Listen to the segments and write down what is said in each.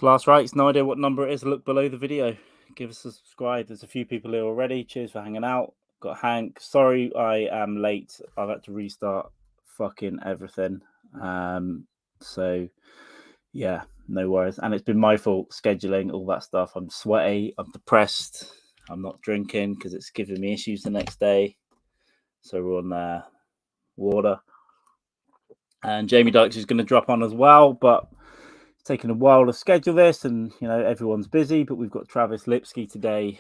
Last Rites, no idea what number it is. Look below the video. Give us a subscribe. There's a few people here already. Cheers for hanging out. Got Hank. Sorry I am late. I've had to restart fucking everything. So yeah, no worries. And it's been my fault scheduling all that stuff. I'm sweaty. I'm depressed. I'm not drinking because it's giving me issues the next day. So we're on water. And Jamie Dykes is going to drop on as well, but it's taken a while to schedule this, and everyone's busy. But we've got Travis Lipski today.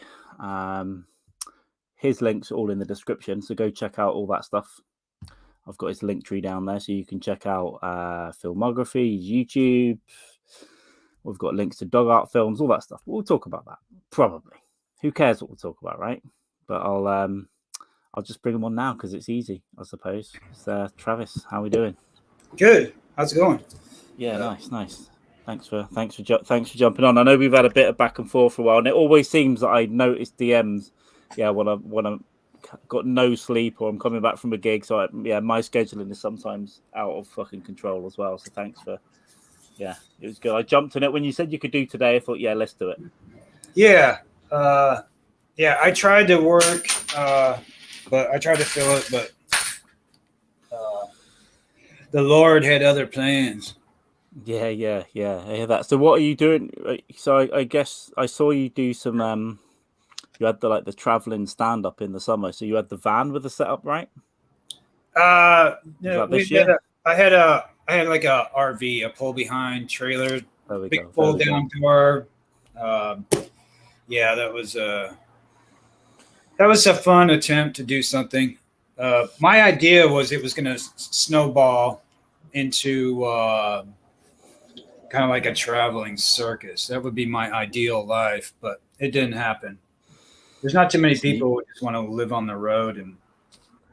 His links are all in the description, so go check out all that stuff. I've got his link tree down there, so you can check out filmography, YouTube. We've got links to dog art films, all that stuff. We'll talk about that probably. Who cares what we'll talk about, right? But I'll just bring him on now because it's easy, I suppose. It's Travis. How are we doing? Good. How's it going? Yeah, nice. Thanks for jumping on. I know we've had a bit of back and forth for a while, and it always seems that I notice DMs. Yeah, when I'm got no sleep or I'm coming back from a gig. So my scheduling is sometimes out of fucking control as well. So thanks for. Yeah, it was good. I jumped on it when you said you could do today. I thought, yeah, let's do it. Yeah, I tried to work, but I tried to fill it, but the Lord had other plans. Yeah. I hear that. So what are you doing? So I guess I saw you do some. You had the traveling stand up in the summer. So you had the van with the setup, right? I had like a RV, a pull behind trailer, big pull down door. Yeah, that was a fun attempt to do something. My idea was it was going to snowball into kind of like a traveling circus. That would be my ideal life, but it didn't happen. There's not too many people who just want to live on the road and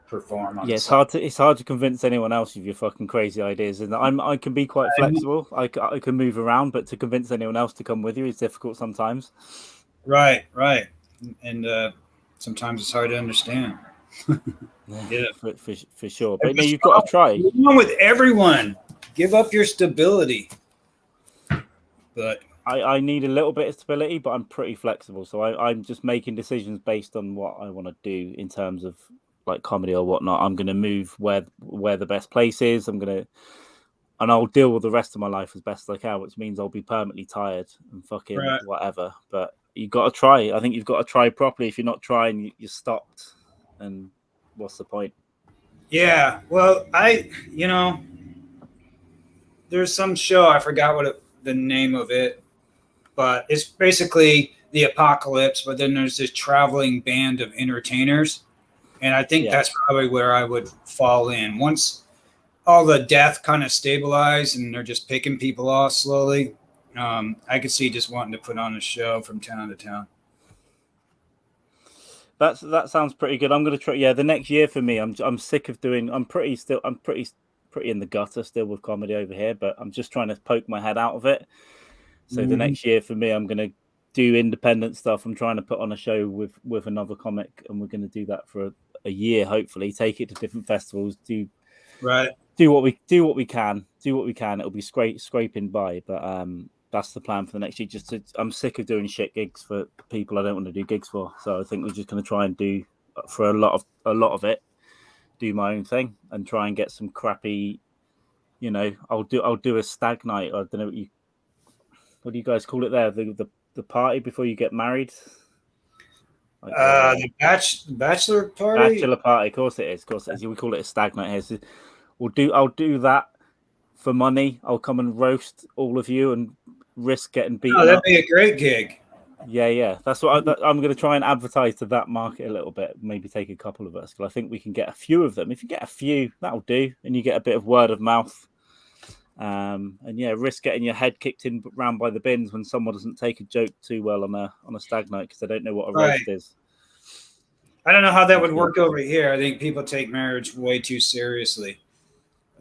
perform. It's hard to convince anyone else of your fucking crazy ideas, and I can be quite flexible. I can move around, but to convince anyone else to come with you is difficult sometimes. Right, and sometimes it's hard to understand. Yeah, for sure. But no, you've got to try. Along with everyone, give up your stability. But I need a little bit of stability, but I'm pretty flexible. So I'm just making decisions based on what I want to do in terms of like comedy or whatnot. I'm going to move where the best place is. And I'll deal with the rest of my life as best as I can, which means I'll be permanently tired and fucking whatever. But you got to try. I think you've got to try properly. If you're not trying, you're stopped. And what's the point? Yeah. Well, there's some show, I forgot the name of it, but it's basically the apocalypse, but then there's this traveling band of entertainers. And I think that's probably where I would fall in. Once all the death kind of stabilized and they're just picking people off slowly, I could see just wanting to put on a show from town to town. That sounds pretty good. I'm going to try. Yeah, the next year for me, I'm sick of doing. I'm pretty in the gutter still with comedy over here, but I'm just trying to poke my head out of it. So the next year for me, I'm going to do independent stuff. I'm trying to put on a show with another comic, and we're going to do that for a year. Hopefully, take it to different festivals. Do what we can. It'll be scraping by, but that's the plan for the next year. I'm sick of doing shit gigs for people I don't want to do gigs for. So I think we're just going to try and do for a lot of it, do my own thing and try and get some crappy. I'll do a stag night. I don't know what do you guys call it there? The party before you get married. The bachelor party. Bachelor party, of course it is. We call it a stag night here. So I'll do that for money. I'll come and roast all of you and risk getting beaten. Oh, that'd be a great gig. Yeah. That's what I'm going to try and advertise to that market a little bit. Maybe take a couple of us, because I think we can get a few of them. If you get a few, that'll do, and you get a bit of word of mouth. And risk getting your head kicked in round by the bins when someone doesn't take a joke too well on a stag night because they don't know what a roast is. I don't know how that would work over here. I think people take marriage way too seriously.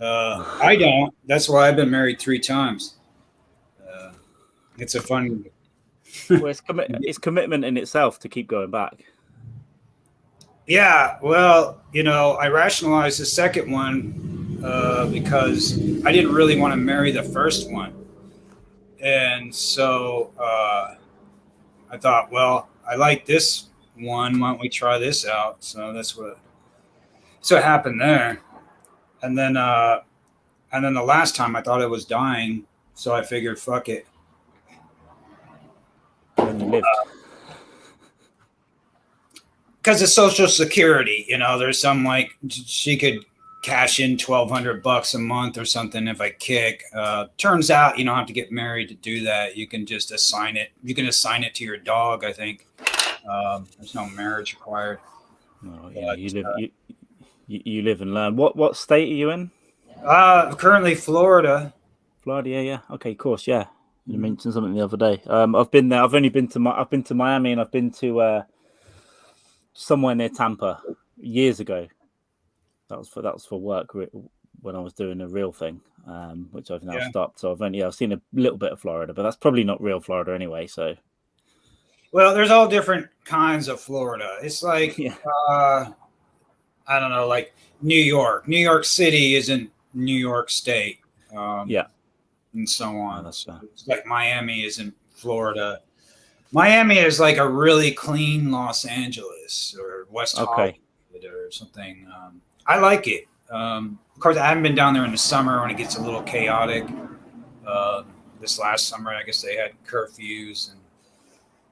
I don't. That's why I've been married 3 times. It's a fun. Well, it's commitment in itself to keep going back. Yeah, well, I rationalized the second one because I didn't really want to marry the first one. And so I thought, well, I like this one. Why don't we try this out? So that's what happened there. And then the last time I thought it was dying, so I figured, fuck it. When you lived. Because of Social Security, there's some like she could cash in $1,200 a month or something if I kick. Turns out you don't have to get married to do that. You can just assign it. You can assign it to your dog, I think. There's no marriage required. Oh, yeah, you live and learn. What state are you in? Currently Florida. Florida, yeah. Okay, of course, yeah. You mentioned something the other day. I've been there. I've been to Miami, and I've been to somewhere near Tampa years ago. That was for work when I was doing a real thing, which I've now stopped. So I've seen a little bit of Florida, but that's probably not real Florida anyway. So, well, there's all different kinds of Florida. It's like I don't know, like New York City isn't New York State, and so on. It's like Miami isn't Florida. Miami is like a really clean Los Angeles or West Hollywood or something. I like it. Of course, I haven't been down there in the summer when it gets a little chaotic. This last summer, I guess they had curfews and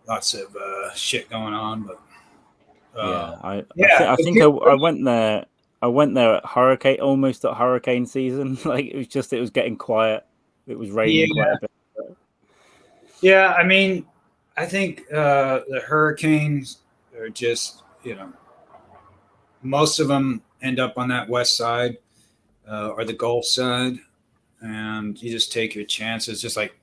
lots of shit going on. But I think I went there. I went there at almost at hurricane season. Like it was getting quiet. It was raining quite a bit. Yeah, I mean, I think the hurricanes are just, most of them end up on that west side or the Gulf side, and you just take your chances, just like,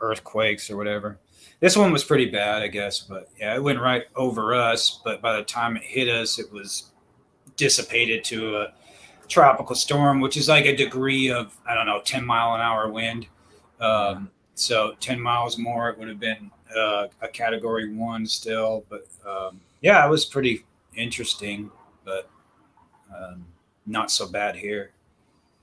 earthquakes or whatever. This one was pretty bad, I guess, but yeah, it went right over us. But by the time it hit us, it was dissipated to a tropical storm, which is like a degree of, 10-mile-an-hour wind. So 10 miles more, it would have been a Category 1 still. But it was pretty interesting, but not so bad here.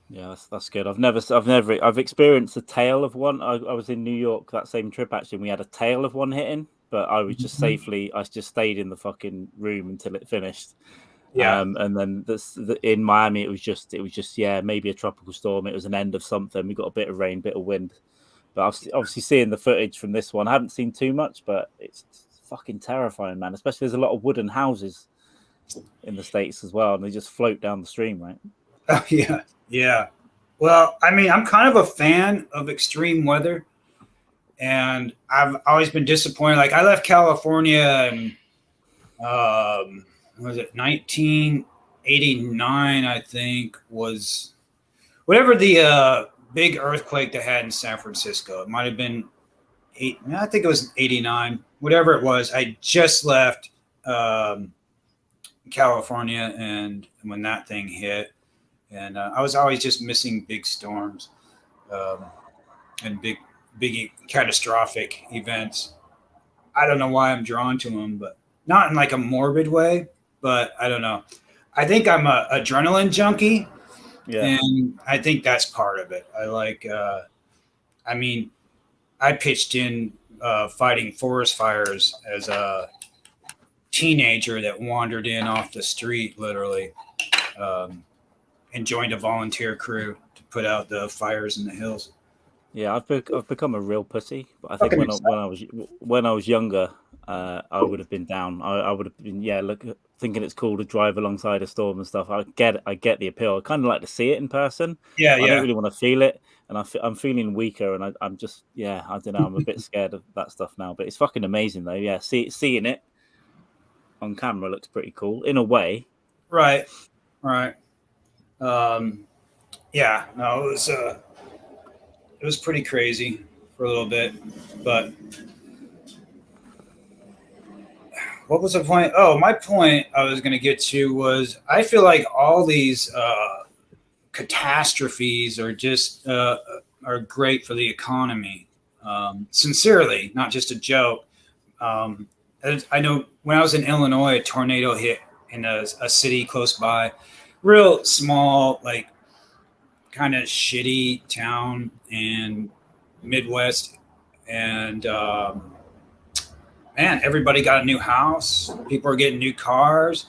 Yeah, that's good. I've experienced the tail of one. I was in New York that same trip actually, and we had a tail of one hitting, but I was just I just stayed in the fucking room until it finished. Yeah. And then in Miami, it was just maybe a tropical storm. It was an end of something. We got a bit of rain, bit of wind. But obviously seeing the footage from this one, I haven't seen too much, but it's fucking terrifying, man. Especially there's a lot of wooden houses in the States as well, and they just float down the stream, right? Oh, yeah. Yeah. Well, I mean, I'm kind of a fan of extreme weather, and I've always been disappointed. Like I left California in, was it 1989, I think, was whatever the big earthquake they had in San Francisco. It might have been I think it was 89, whatever it was. I just left California, and when that thing hit, and I was always just missing big storms and big catastrophic events. I don't know why I'm drawn to them, but not in like a morbid way, but I don't know. I think I'm a adrenaline junkie. Yeah. And I think that's part of it. I like, I pitched in fighting forest fires as a teenager that wandered in off the street, literally, and joined a volunteer crew to put out the fires in the hills. Yeah, I've become a real pussy. But I think when I was younger, I would have been down. I would have been thinking it's cool to drive alongside a storm and stuff. I get the appeal. I kind of like to see it in person. Yeah, I don't really want to feel it, and I'm feeling weaker, and I'm just I don't know. I'm a bit scared of that stuff now, but it's fucking amazing though. Yeah, seeing it on camera looks pretty cool in a way. Right. Yeah. No, it was pretty crazy for a little bit, but what was the point? Oh, my point I was going to get to was I feel like all these catastrophes are just are great for the economy. Sincerely, not just a joke. I know when I was in Illinois, a tornado hit in a city close by, real small, like kind of shitty town in Midwest and man, everybody got a new house. People are getting new cars.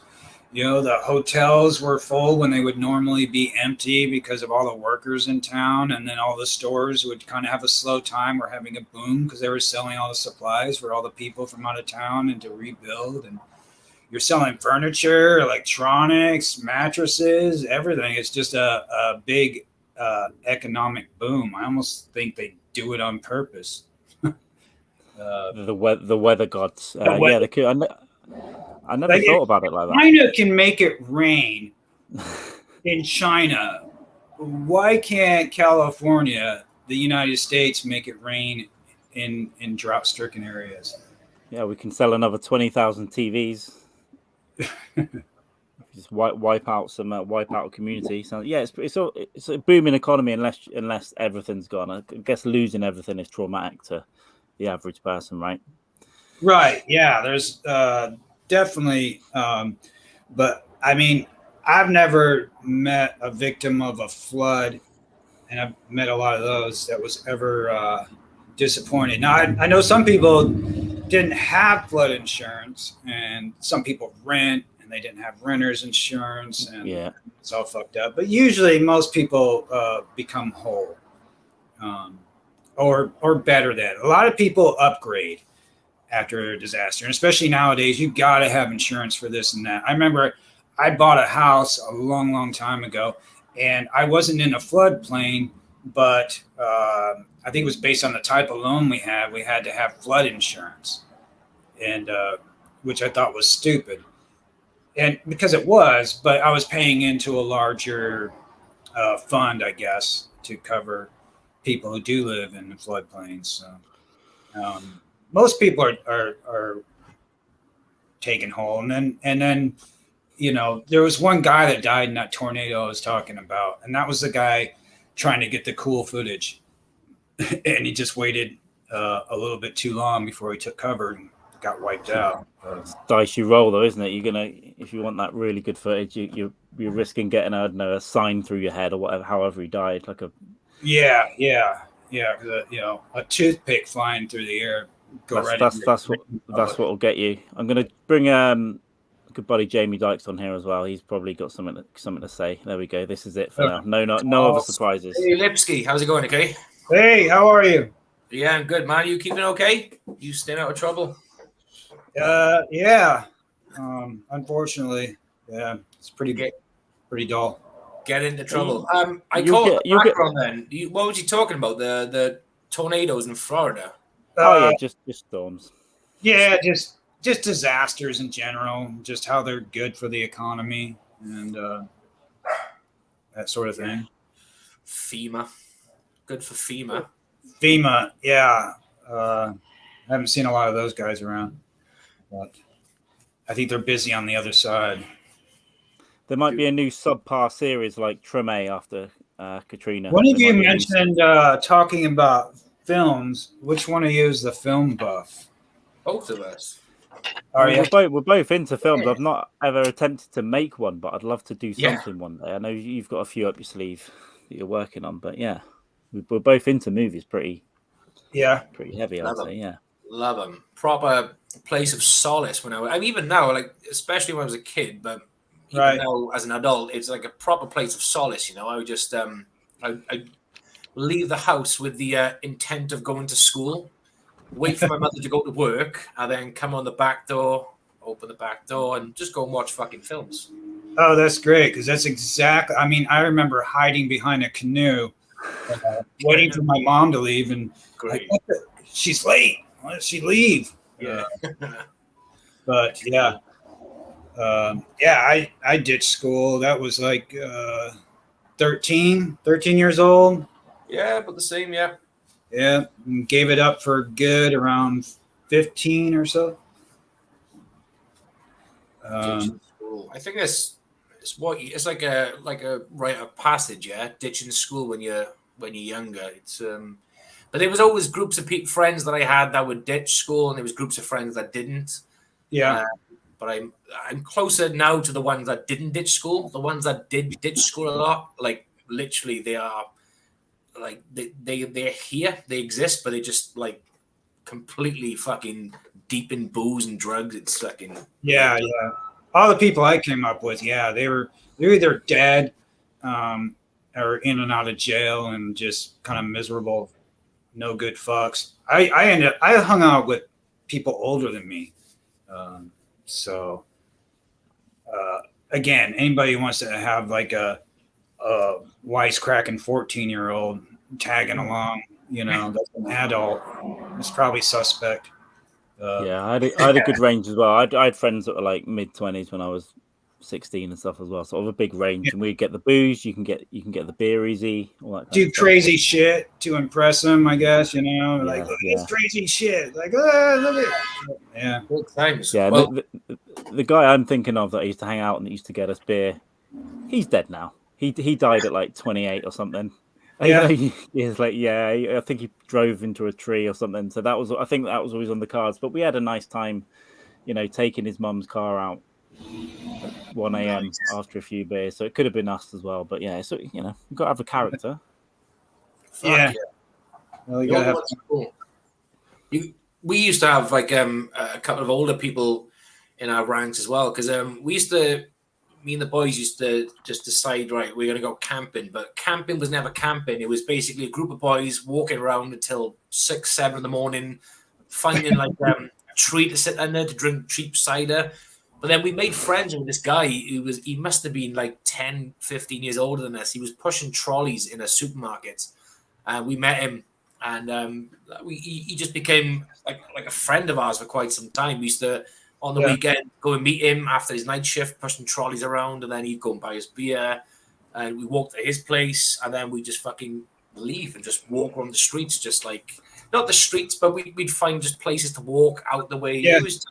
You know, the hotels were full when they would normally be empty because of all the workers in town. And then all the stores would kind of have a slow time. We're having a boom because they were selling all the supplies for all the people from out of town and to rebuild. And you're selling furniture, electronics, mattresses, everything. It's just a big economic boom. I almost think they do it on purpose. The weather gods. weather. Yeah, they could. I never thought about it like that. China can make it rain in China. Why can't California, the United States, make it rain in drought-stricken areas? Yeah, we can sell another 20,000 TVs. Just wipe out a community. So yeah, it's a booming economy unless everything's gone. I guess losing everything is traumatic to the average person, right? Right. Yeah. There's definitely, but I mean, I've never met a victim of a flood, and I've met a lot of those that was ever disappointed. Now, I know some people didn't have flood insurance, and some people rent, and they didn't have renter's insurance, and it's all fucked up. But usually, most people become whole, or better than. A lot of people upgrade after a disaster, and especially nowadays, you got to have insurance for this and that. I remember I bought a house a long time ago, and I wasn't in a floodplain, but I think it was based on the type of loan we had. We had to have flood insurance, and which I thought was stupid, and because it was, but I was paying into a larger fund, I guess, to cover people who do live in the floodplains. So most people are taken whole, and then you know, there was one guy that died in that tornado I was talking about, and that was the guy trying to get the cool footage, and he just waited a little bit too long before he took cover and got wiped out. It's dice you roll, though, isn't it? You're gonna, if you want that really good footage, you're risking getting a sign through your head or whatever, however he died, like a yeah. You know, a toothpick flying through the air. That's what will get you. I'm gonna bring good buddy Jamie Dykes on here as well. He's probably got something to say. There we go. This is it for now. No other surprises. Hey Lipski, how's it going? Okay. Hey, how are you? Yeah, I'm good, man. You keeping okay? You staying out of trouble? Yeah. Unfortunately, yeah, it's pretty dull. Get into trouble. I caught the background then. What was you talking about? The tornadoes in Florida? Yeah, just storms. Yeah, just disasters in general, just how they're good for the economy and that sort of thing. FEMA. Good for FEMA. FEMA, yeah. I haven't seen a lot of those guys around, but I think they're busy on the other side. There might be a new subpar series like Treme after Katrina. One of you mentioned talking about films. Which one of you is the film buff? Both of us. We're both into films. I've not ever attempted to make one, but I'd love to do something one day. I know you've got a few up your sleeve that you're working on, but yeah, we're both into movies. Pretty heavy, I'd say. Yeah, love them. Proper place of solace when I even now, like especially when I was a kid, but even now as an adult, it's like a proper place of solace. You know, I would just I leave the house with the intent of going to school. Wait for my mother to go to work, and then come on the back door, open the back door, and just go and watch fucking films. Oh, that's great, because that's exactly. I mean, I remember hiding behind a canoe, waiting for my mom to leave, and like, she's late. Why did she leave? Yeah, but yeah, I ditched school. That was like 13 years old. Yeah, about the same. Yeah. Yeah, gave it up for good around 15 or so. I think it's like a rite of passage, yeah. Ditching school when you're younger. It's but there was always groups of friends that I had that would ditch school, and there was groups of friends that didn't. Yeah. But I'm closer now to the ones that didn't ditch school. The ones that did ditch school a lot, like literally, they are. Like they're here, they exist, but they just like completely fucking deep in booze and drugs. It's fucking yeah. All the people I came up with, they're either dead, or in and out of jail and just kind of miserable, no good fucks. I hung out with people older than me, so again, anybody who wants to have like a wisecracking 14-year-old tagging along, that's an adult, it's probably suspect. I had a good range as well. I had friends that were like mid-20s when I was 16 and stuff as well. Sort of a big range, and we'd get the booze. You can get the beer easy. All that do crazy shit to impress them, I guess. Like it's crazy shit. Like look at it. Good times. Yeah, well, the guy I'm thinking of that I used to hang out and that used to get us beer, he's dead now. He died at like 28 or something. Yeah, he's like, I think he drove into a tree or something. So I think that was always on the cards. But we had a nice time, taking his mum's car out at 1 a.m. after a few beers. So it could have been us as well. But so you've got to have a character. Yeah. Well, you gotta have. Cool. We used to have like a couple of older people in our ranks as well, because me and the boys used to just decide, right, we're going to go camping. But camping was never camping. It was basically a group of boys walking around until 6, 7 in the morning, finding like a tree to sit under to drink cheap cider. But then we made friends with this guy he must have been like 10, 15 years older than us. He was pushing trolleys in a supermarket. And we met him, and he just became like a friend of ours for quite some time. We used to, on the weekend, go and meet him after his night shift, pushing trolleys around, and then he'd go and buy us beer, and we walked to his place, and then we just fucking leave and just walk on the streets, just like, not the streets, but we'd find just places to walk out the way. Yeah. It was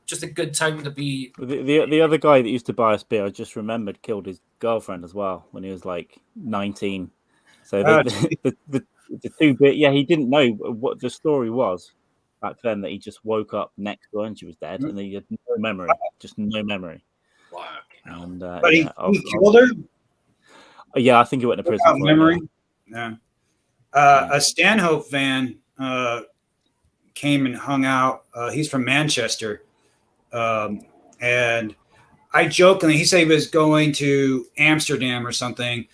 just a good time to be. The other guy that used to buy us beer, I just remembered, killed his girlfriend as well when he was like 19. So the two bit, he didn't know what the story was back then, that he just woke up next to her and she was dead, and he had no memory, just no memory. Wow. And but he killed her. Yeah, I think he went to prison for memory. A Stanhope fan came and hung out. He's from Manchester, and I jokingly, he said he was going to Amsterdam or something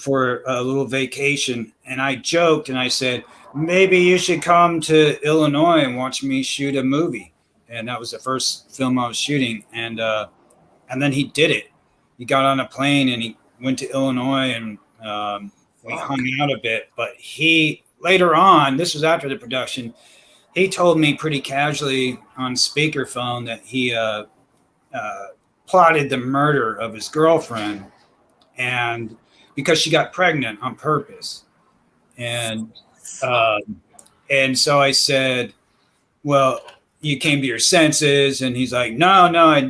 for a little vacation, and I joked and I said, maybe you should come to Illinois and watch me shoot a movie. And that was the first film I was shooting. And then he did it. He got on a plane and he went to Illinois, and we hung out a bit. But he, later on, this was after the production, he told me pretty casually on speakerphone that he plotted the murder of his girlfriend, and because she got pregnant on purpose. And so I said, well, you came to your senses. And he's like, no,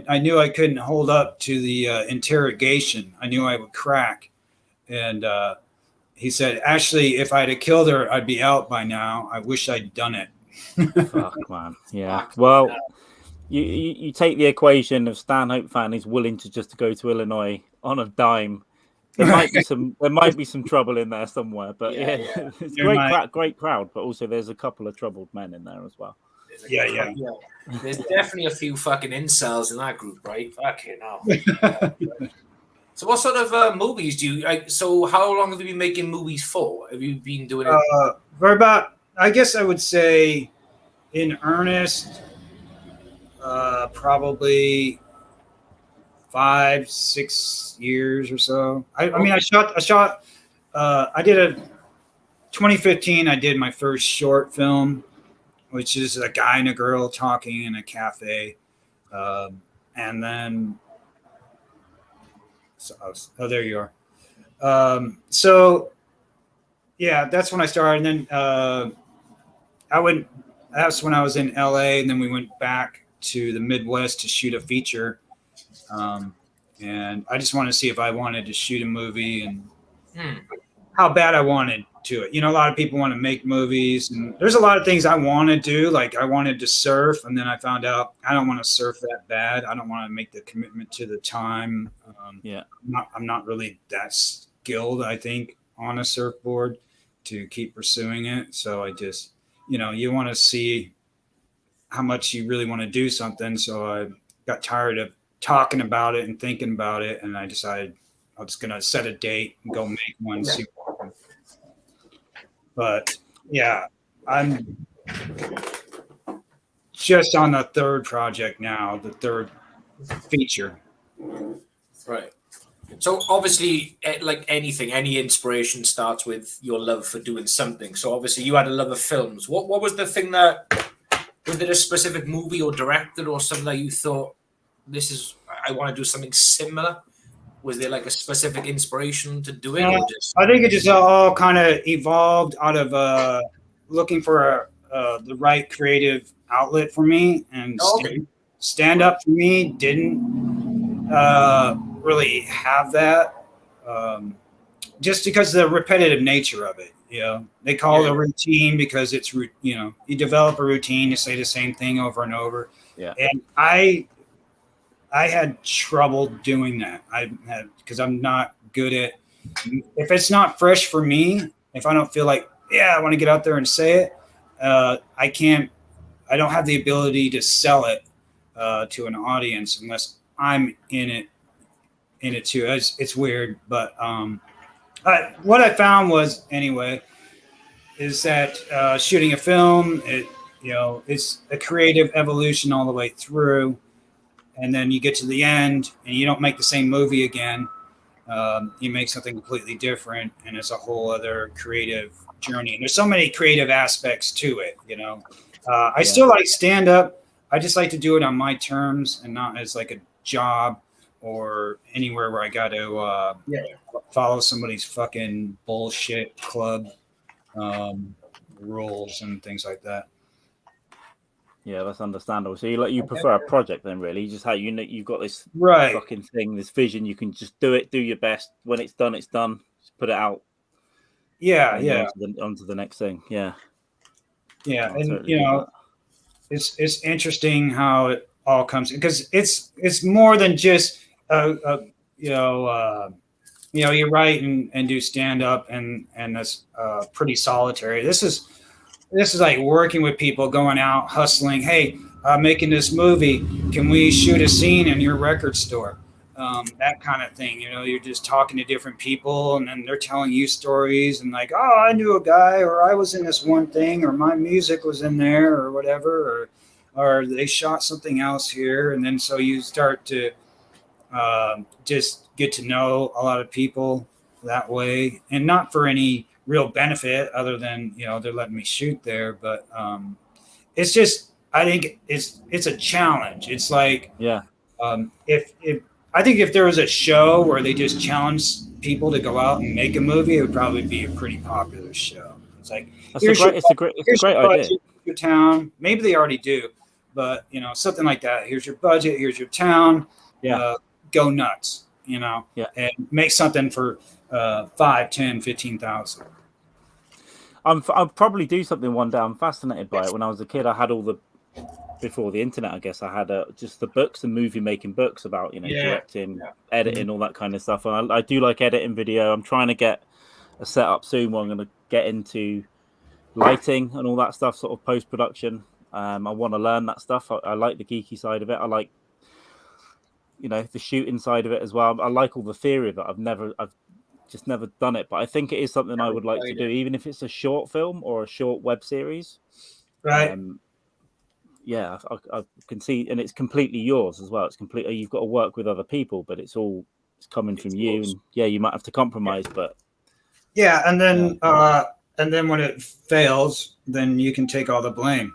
I knew I couldn't hold up to the interrogation. I knew I would crack. And he said, actually, if I'd have killed her, I'd be out by now. I wish I'd done it. Fuck, man. Yeah. Well, you take the equation of Stanhope fan is willing to just go to Illinois on a dime. There might be some trouble in there somewhere, but it's great crowd. But also, there's a couple of troubled men in there as well. Yeah. There's definitely a few fucking incels in that group, right? Fucking hell. So, what sort of movies do you? So, how long have you been making movies for? Have you been doing it for about? I guess I would say, in earnest, probably 5-6 years or so. I mean, I shot. I did a 2015. I did my first short film, which is a guy and a girl talking in a cafe, and then. There you are. So, yeah, that's when I started. And then that's when I was in LA, and then we went back to the Midwest to shoot a feature. And I just wanted to see if I wanted to shoot a movie and how bad I wanted to it. A lot of people want to make movies, and there's a lot of things I want to do. Like I wanted to surf, and then I found out I don't want to surf that bad. I don't want to make the commitment to the time. I'm not really that skilled, I think, on a surfboard to keep pursuing it. So I just you want to see how much you really want to do something. So I got tired of talking about it and thinking about it, and I decided I was going to set a date and go make one. See. But yeah, I'm just on the third project now, the third feature. Right. So obviously, like anything, any inspiration starts with your love for doing something. So obviously, you had a love of films. What was the thing that, was it a specific movie or director or something that you thought, I want to do something similar? Was there like a specific inspiration to do it? Or just... I think it just all kind of evolved out of looking for the right creative outlet for me, and stand up for me didn't really have that, just because of the repetitive nature of it. They call it a routine because it's you develop a routine, you say the same thing over and over. And I had trouble doing that. Because I'm not good at, if it's not fresh for me, if I don't feel like, I want to get out there and say it, I don't have the ability to sell it to an audience unless I'm in it too. It's weird, but what I found was, anyway, is that shooting a film, it's a creative evolution all the way through. And then you get to the end and you don't make the same movie again. You make something completely different, and it's a whole other creative journey. And there's so many creative aspects to it, I still like stand up. I just like to do it on my terms and not as like a job or anywhere where I got to follow somebody's fucking bullshit club rules and things like that. Yeah, that's understandable. So you prefer a project then, really? Just how you've got this fucking thing, this vision. You can just do it, do your best. When it's done, it's done. Just put it out. Onto the next thing. Yeah. And it's interesting how it all comes, because it's more than just you write and do stand up, and that's pretty solitary. This is like working with people, going out, hustling. Hey, making this movie. Can we shoot a scene in your record store? That kind of thing. You're just talking to different people, and then they're telling you stories, and like, oh, I knew a guy, or I was in this one thing, or my music was in there, or whatever, or they shot something else here. And then so you start to just get to know a lot of people that way, and not for any real benefit other than they're letting me shoot there, but it's just, I think it's a challenge. It's like if there was a show where they just challenge people to go out and make a movie, it would probably be a pretty popular show. It's like, it's a great idea. Your town, maybe they already do, but something like that. Here's your budget, here's your town, go nuts, and make something for 5, 10, 15,000. I'll probably do something one day. I'm fascinated by it. When I was a kid, I had before the internet, I guess, I had just the books and movie making books about, directing, editing, all that kind of stuff. And I do like editing video. I'm trying to get a setup soon where I'm going to get into lighting and all that stuff, sort of post-production. I want to learn that stuff. I like the geeky side of it. I like, the shooting side of it as well. I like all the theory of it. I've just never done it, but I think it is something I would like to do, even if it's a short film or a short web series. Right. I can see, and it's completely yours as well. It's completely, you've got to work with other people, but it's coming from you, and you might have to compromise, but and then when it fails, then you can take all the blame.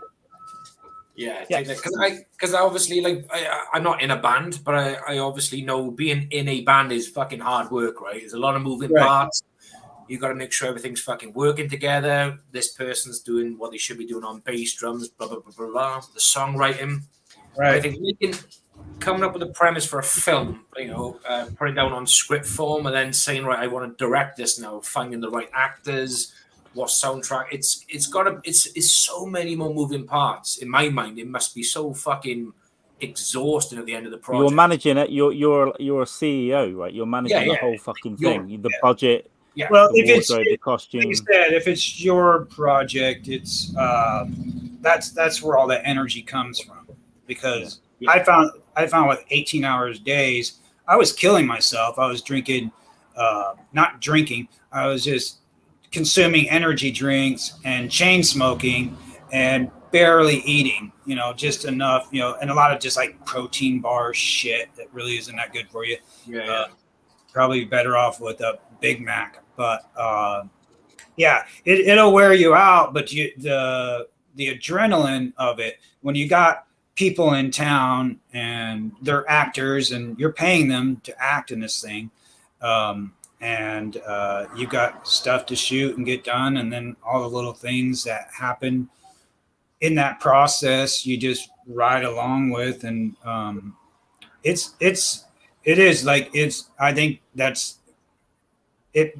Because obviously, like, I'm not in a band, but I obviously know being in a band is fucking hard work, right? There's a lot of moving parts. You got to make sure everything's fucking working together. This person's doing what they should be doing on bass, drums, blah blah blah blah blah. The songwriting, right? I think coming up with a premise for a film, putting down on script form, and then saying, right, I want to direct this now. Finding the right actors. What soundtrack? It's so many more moving parts. In my mind, it must be so fucking exhausting at the end of the project. You're managing it. You're a CEO, right? You're managing the whole fucking thing. The budget. Yeah. Well, The if it's wardrobe, the like costume. you said, if it's your project, it's that's where all that energy comes from. Because Yeah. I found with 18 hours days, I was killing myself. I was drinking, not drinking. I was just consuming energy drinks and chain smoking and barely eating. You know, just enough. You know, and a lot of just like protein bar shit that really isn't that good for you. Yeah. Probably better off with a Big Mac, but yeah, it'll wear you out. But the adrenaline of it, when you got people in town and they're actors and you're paying them to act in this thing, and you got stuff to shoot and get done, and then all the little things that happen in that process, you just ride along with, and it is like I think that's it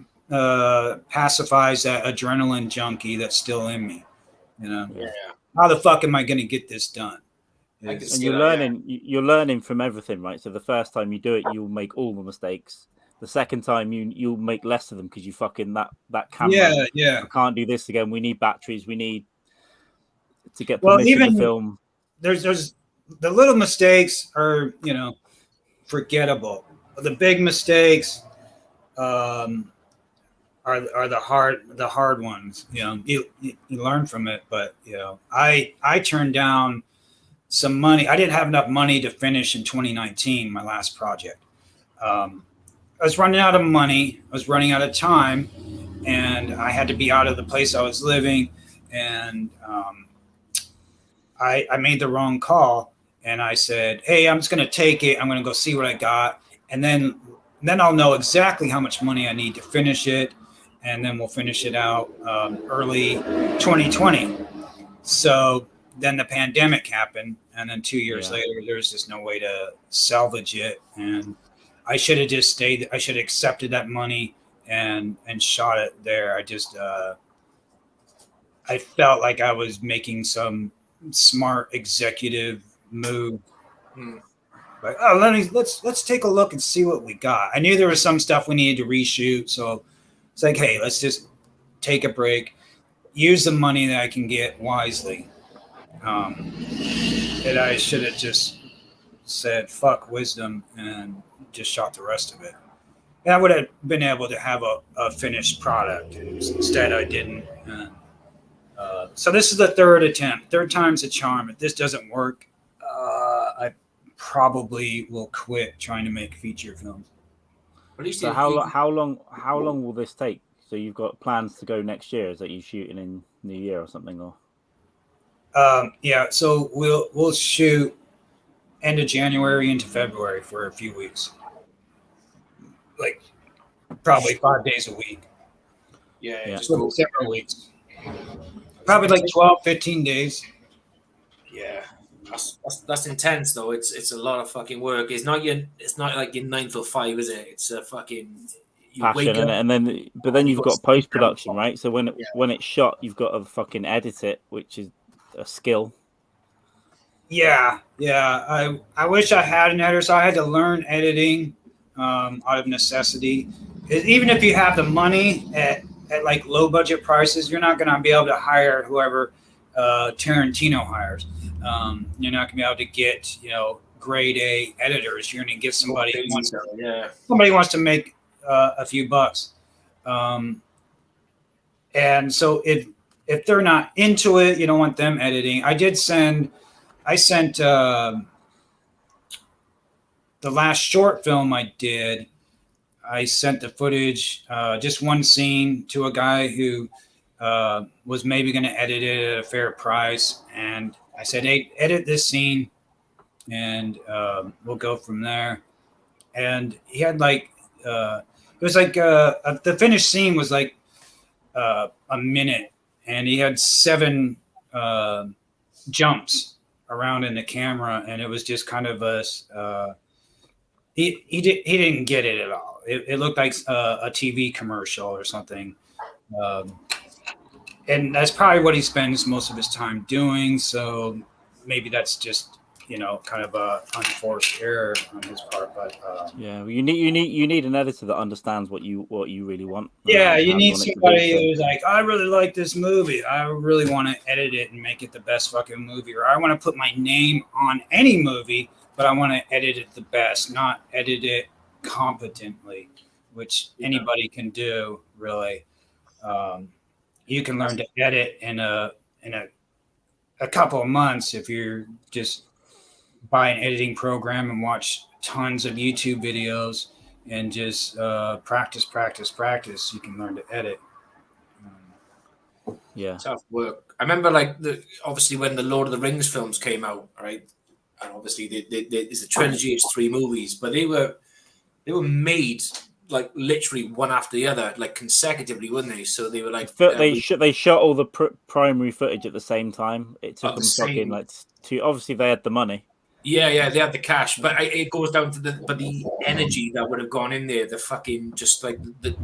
pacifies that adrenaline junkie that's still in me. You know, Yeah. how the fuck am I going to get this done? I can And see you're that, learning. You're learning from everything, right? So the first time you do it, you'll make all the mistakes. The second time, you'll make less of them because you fucking that camera. Yeah. I can't do this again. We need batteries. We need to get Well, permission to even film. there's the little mistakes are, you know, forgettable. The big mistakes are the hard ones. You know, you learn from it. But you know, I turned down some money. I didn't have enough money to finish in 2019 my last project. I was running out of money. I was running out of time, and I had to be out of the place I was living. And I made the wrong call, and I said, "Hey, I'm just going to take it. I'm going to go see what I got, and then I'll know exactly how much money I need to finish it, and then we'll finish it out early 2020." So then the pandemic happened, and then 2 years later, there's just no way to salvage it, and I should have just stayed. I should have accepted that money and shot it there. I felt like I was making some smart executive move. Like, oh, let's take a look and see what we got. I knew there was some stuff we needed to reshoot, so it's like, hey, let's just take a break, use the money that I can get wisely. And I should have just said fuck wisdom and just shot the rest of it. And I would have been able to have a finished product. Instead, I didn't. So this is the third attempt. Third time's a charm. If this doesn't work, I probably will quit trying to make feature films. At least So how long will this take? So you've got plans to go next year? Is that you shooting in New Year or something? Or yeah, so we'll shoot end of January into February for a few weeks, like probably 5 days a week. Yeah. Just so several weeks. Probably like 12, 15 days. Yeah, that's intense though. It's a lot of fucking work. It's not like your 9 till 5, is it? It's a fucking passion, and then you've got post production, right? So when it's shot, you've got to fucking edit it, which is a skill. Yeah. I wish I had an editor, so I had to learn editing out of necessity. Even if you have the money at like low budget prices, you're not going to be able to hire whoever Tarantino hires. You're not going to be able to get, grade A editors. You're going to get somebody somebody wants to make a few bucks. And so if they're not into it, you don't want them editing. I sent the last short film I did. I sent the footage, just one scene, to a guy who was maybe going to edit it at a fair price. And I said, hey, edit this scene and we'll go from there. And he had like, it was like the finished scene was like a minute, and he had 7 jumps around in the camera. And it was just kind of he didn't get it at all. It looked like a TV commercial or something. And that's probably what he spends most of his time doing. So maybe that's just kind of a unforced error on his part. But yeah, you need an editor that understands what you really want. Yeah, you need somebody who's like, I really like this movie. I really want to edit it and make it the best fucking movie, or I want to put my name on any movie, but I want to edit it the best, not edit it competently, which anybody can do, really. You can learn to edit in a couple of months if you're just buy an editing program and watch tons of YouTube videos and just practice. You can learn to edit. Yeah, tough work. I remember, obviously when the Lord of the Rings films came out, right? And obviously, it's a trilogy, it's 3 movies, but they were made like literally one after the other, like consecutively, weren't they? So they were like they shot all the primary footage at the same time. It took them fucking like 2. Obviously, they had the money. Yeah, they had the cash, but it goes down to the energy that would have gone in there. The fucking just like the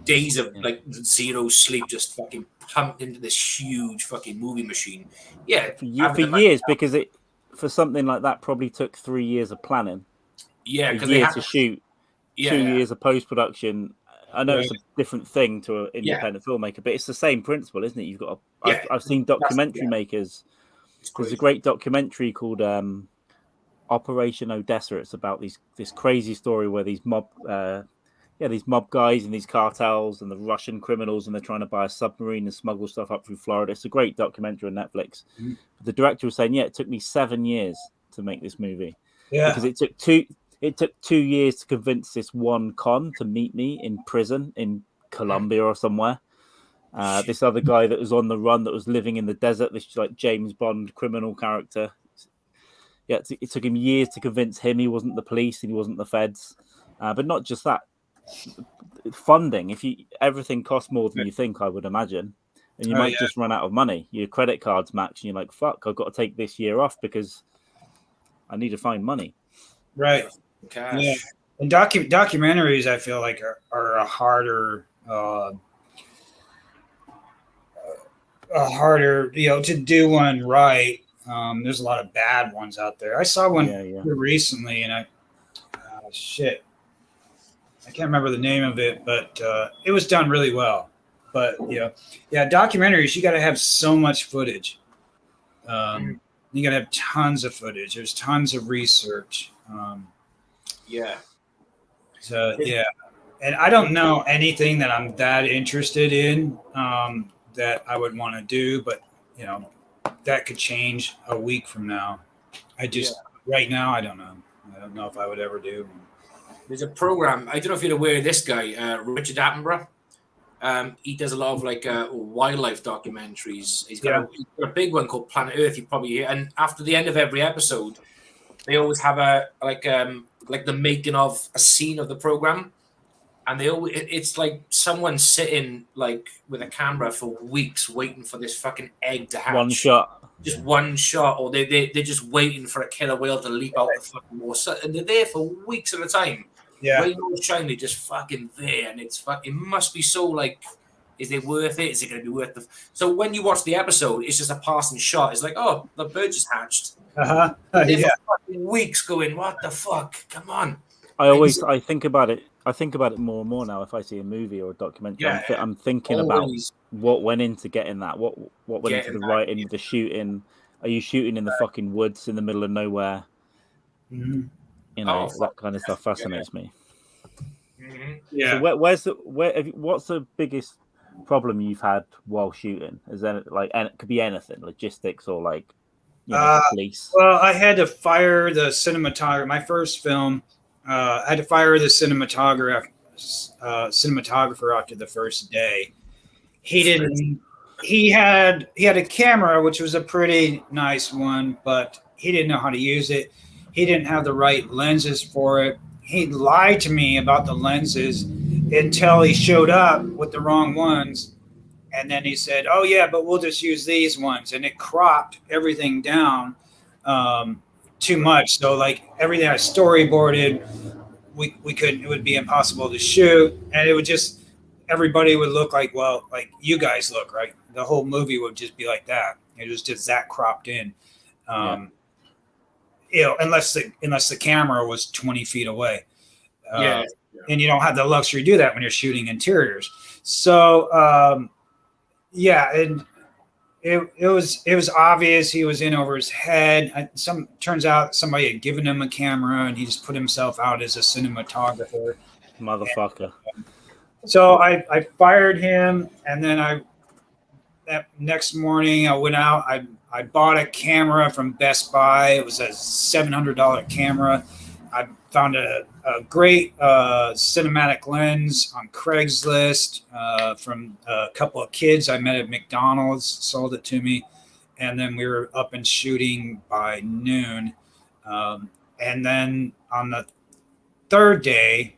days of like zero sleep, just fucking pumped into this huge fucking movie machine. Yeah, for years, because for something like that probably took 3 years of planning. Yeah, a year to shoot. 2 years of post-production. I know it's a different thing to an independent filmmaker, but it's the same principle, isn't it? You've got I've seen documentary makers. There's a great documentary called Operation Odessa. It's about this crazy story where these mob guys and these cartels and the Russian criminals, and they're trying to buy a submarine and smuggle stuff up through Florida. It's a great documentary on Netflix. Mm-hmm. But the director was saying, it took me 7 years to make this movie. Yeah, because it took 2 years to convince this one con to meet me in prison in Colombia or somewhere. This other guy that was on the run, that was living in the desert, this like James Bond criminal character. Yeah, it took him years to convince him he wasn't the police and he wasn't the feds. But not just that, funding. Everything costs more than you think, I would imagine, and you might just run out of money. Your credit card's max, and you're like, "Fuck, I've got to take this year off because I need to find money." Right. Cash. Yeah. And documentaries, I feel like are a harder to do one right. There's a lot of bad ones out there. I saw one recently, and shit, I can't remember the name of it, but it was done really well. But documentaries, you got to have so much footage. You got to have tons of footage. There's tons of research. And I don't know anything that I'm that interested in that I would want to do, but that could change a week from now. Right now, I don't know. I don't know if I would ever do. There's a program. I don't know if you're aware of this guy, Richard Attenborough. He does a lot of wildlife documentaries. He's got a big one called Planet Earth. You probably hear. And after the end of every episode, they always have the making of a scene of the program, and it's like someone sitting with a camera for weeks waiting for this fucking egg to hatch. Just one shot, or they're just waiting for a killer whale to leap out the fucking water, and they're there for weeks at a time. Yeah, rain or shine, they're just fucking there, and it must be so is it worth it? Is it going to be worth it? So when you watch the episode, it's just a passing shot. It's like, oh, the bird just hatched. Weeks going, what the fuck? Come on. I think about it. I think about it more and more now. If I see a movie or a documentary, I'm thinking about what went into getting that. What went into the writing, the shooting. Are you shooting in the fucking woods in the middle of nowhere? Mm-hmm. That kind of stuff fascinates me. Mm-hmm. Yeah. So what's the biggest problem you've had while shooting? Is that and it could be anything, logistics or police? Well, I had to fire the cinematographer. My first film, I had to fire the cinematographer after the first day. He had a camera, which was a pretty nice one, but he didn't know how to use it. He didn't have the right lenses for it. He lied to me about the lenses until he showed up with the wrong ones. And then he said, oh, yeah, but we'll just use these ones. And it cropped everything down too much. So everything I storyboarded, we couldn't, it would be impossible to shoot. And it would just, everybody would look like you guys look, right? The whole movie would just be like that. It was just that cropped in. unless the camera was 20 feet away. Yeah. And you don't have the luxury to do that when you're shooting interiors. So, and it was obvious he was in over his head. Turns out somebody had given him a camera and he just put himself out as a cinematographer. Motherfucker. So I fired him, and then that next morning I went out. I bought a camera from Best Buy. It was a $700 camera. I found a great cinematic lens on Craigslist from a couple of kids I met at McDonald's, sold it to me. And then we were up and shooting by noon. And then on the third day,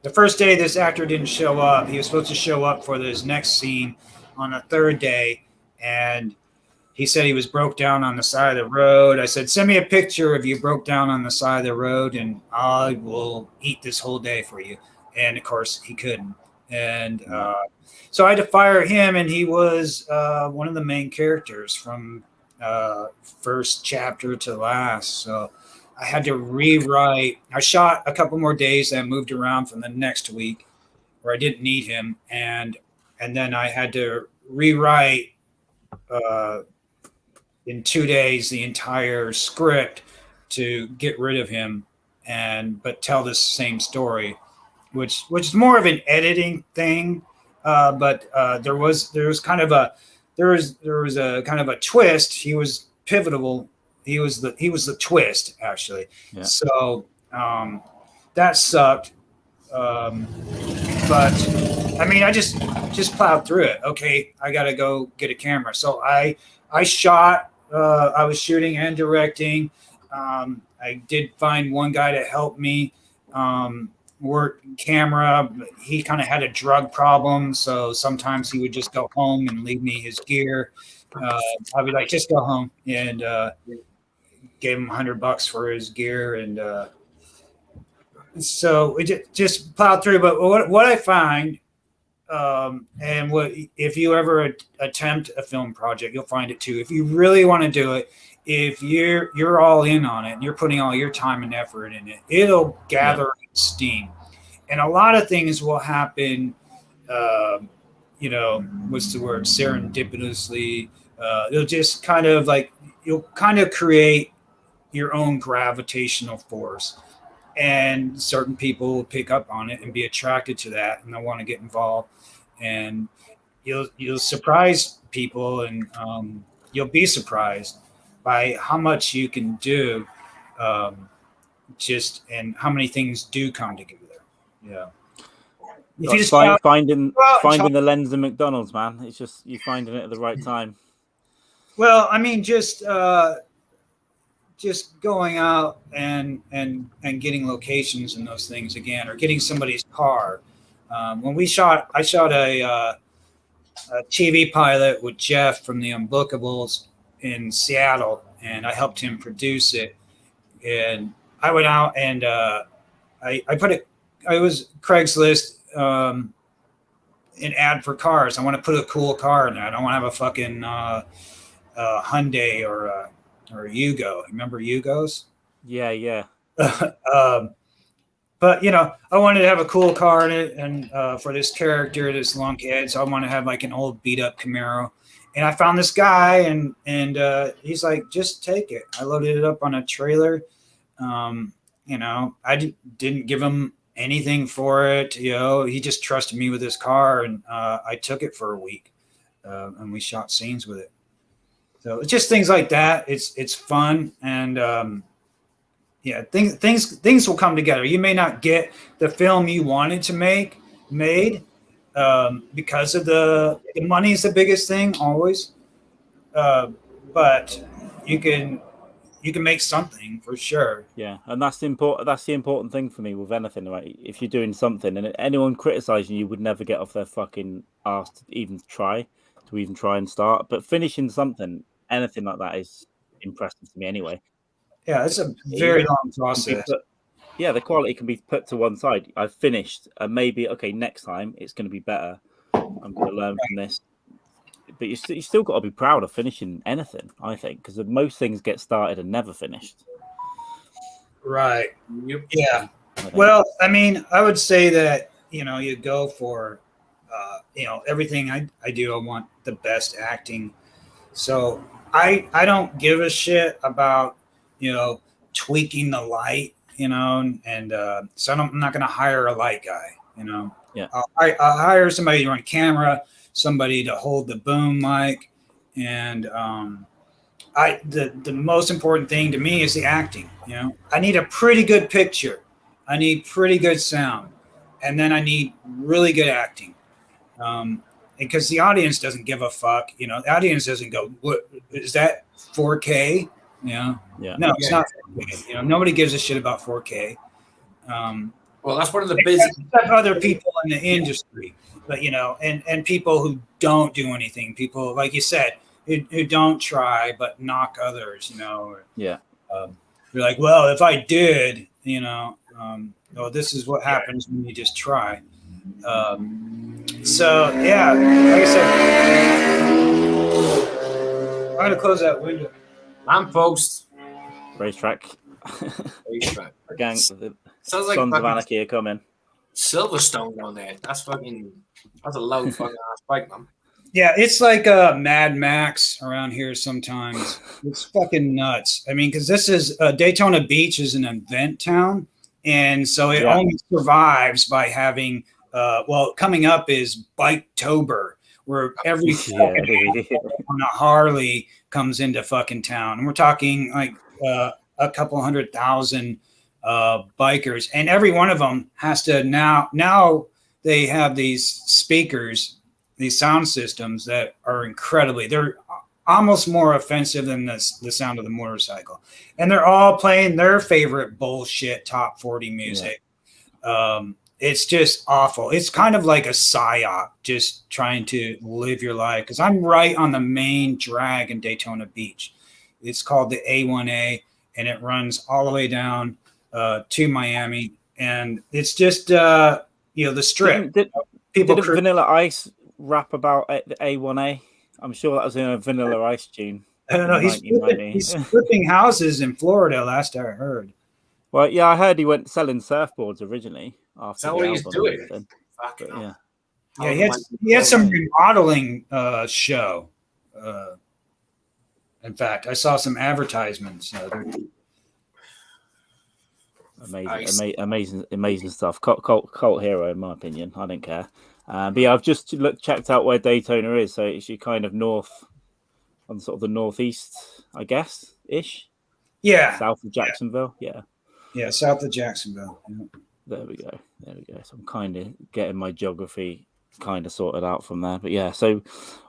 the first day this actor didn't show up. He was supposed to show up for his next scene on the third day. And he said he was broke down on the side of the road. I said, send me a picture of you broke down on the side of the road and I will eat this whole day for you. And of course he couldn't. And so I had to fire him, and he was one of the main characters from first chapter to last. So I had to rewrite. I shot a couple more days and moved around from the next week where I didn't need him. And then I had to rewrite in 2 days the entire script to get rid of him but tell this same story, which is more of an editing thing. But there was kind of a kind of a twist. He was pivotal. He was the twist, actually. Yeah. So that sucked. But I mean, I just plowed through it. Okay, I got to go get a camera. So I shot. I was shooting and directing. I did find one guy to help me work camera. He kind of had a drug problem, so sometimes he would just go home and leave me his gear. I'd be like, just go home, and gave him $100 for his gear, and so we just plowed through. But what I find, and what if you ever attempt a film project, you'll find it too. If you really want to do it, if you're all in on it and you're putting all your time and effort in it, it'll gather steam. And a lot of things will happen, what's the word? Serendipitously. It'll just kind of like, you'll kind of create your own gravitational force. And certain people will pick up on it and be attracted to that, and they'll want to get involved. And you'll surprise people, and you'll be surprised by how much you can do, and how many things do come together. Yeah. If you just finding the lens in McDonald's, man, it's just you finding it at the right time. Well, I mean, just going out and getting locations and those things again, or getting somebody's car. When I shot a TV pilot with Jeff from the Unbookables in Seattle, and I helped him produce it. And I went out and I was Craigslist, an ad for cars. I want to put a cool car in there. I don't want to have a fucking Hyundai or a Yugo. Remember Yugos? Yeah. But I wanted to have a cool car in it, and for this character, this lunkhead, so I want to have like an old beat up Camaro. And I found this guy, and he's like, just take it. I loaded it up on a trailer. I didn't give him anything for it. He just trusted me with his car, and I took it for a week, and we shot scenes with it. So it's just things like that. It's fun, and things will come together. You may not get the film you wanted to make made because of the money is the biggest thing always, but you can make something for sure. Yeah, and that's the important thing for me with anything, right? If you're doing something and anyone criticizing you would never get off their fucking ass to even try and start, but finishing something, anything like that, is impressive to me anyway. Yeah, it's a very long process. The quality can be put to one side. I've finished, and maybe next time it's going to be better. I'm going to learn from this. But you still got to be proud of finishing anything, I think, because most things get started and never finished. Right. Yep. Yeah. Well, I mean, I would say that, you go for, everything I do, I want the best acting. So I don't give a shit about, tweaking the light, and so I'm not going to hire a light guy, Yeah. I'll hire somebody to run camera, somebody to hold the boom mic. And the most important thing to me is the acting. I need a pretty good picture. I need pretty good sound. And then I need really good acting. Because the audience doesn't give a fuck. The audience doesn't go, what is that 4K? Yeah. No, it's not 4K. Nobody gives a shit about 4K. Well, that's one of the basic other people in the industry, but and people who don't do anything, people like you said, who don't try but knock others. Yeah. You're like, well, if I did, well, this is what happens when you just try. So yeah, like I said, I'm gonna close that window. Lamppost. Racetrack. Gang. Sounds like Sons of Anarchy are coming. Silverstone down there. That's a loud fucking ass bike, man. Yeah, it's like Mad Max around here sometimes. It's fucking nuts. I mean, because this is Daytona Beach is an event town, and so it only survives by having. Coming up is Biketober, where every fucking on a Harley comes into fucking town, and we're talking like a couple 100,000 bikers, and every one of them has to now they have these speakers, these sound systems that are they're almost more offensive than the sound of the motorcycle, and they're all playing their favorite bullshit top 40 music. It's just awful. It's kind of like a psyop, just trying to live your life. Because I'm right on the main drag in Daytona Beach. It's called the A1A, and it runs all the way down to Miami. And it's just, the strip. Didn't Vanilla Ice rap about the A1A? I'm sure that was in a Vanilla Ice tune. I don't know. He's flipping houses in Florida, last I heard. Well, yeah, I heard he went selling surfboards originally. After what he's doing. Yeah, he had some remodeling show. In fact, I saw some advertisements. Amazing stuff. Cult hero, in my opinion. I don't care. But yeah, I've just checked out where Daytona is. So it's kind of north, on sort of the northeast, I guess, ish. Yeah. South of Jacksonville. Yeah. Yeah, south of Jacksonville. Yeah. There we go. So I'm kind of getting my geography kind of sorted out from there. But yeah, so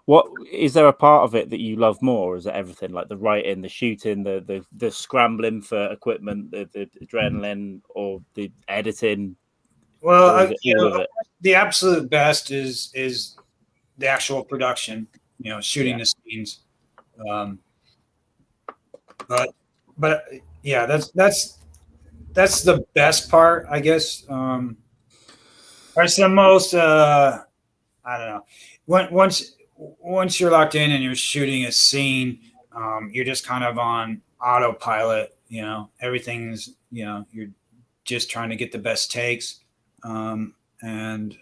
what is there a part of it that you love more? Or is it everything, like the writing, the shooting, the scrambling for equipment, the adrenaline, or the editing? Well, the absolute best is the actual production. Shooting the scenes. But yeah, that's the best part, I guess. It's the most. I don't know. Once you're locked in and you're shooting a scene, you're just kind of on autopilot. Everything's. You're just trying to get the best takes, and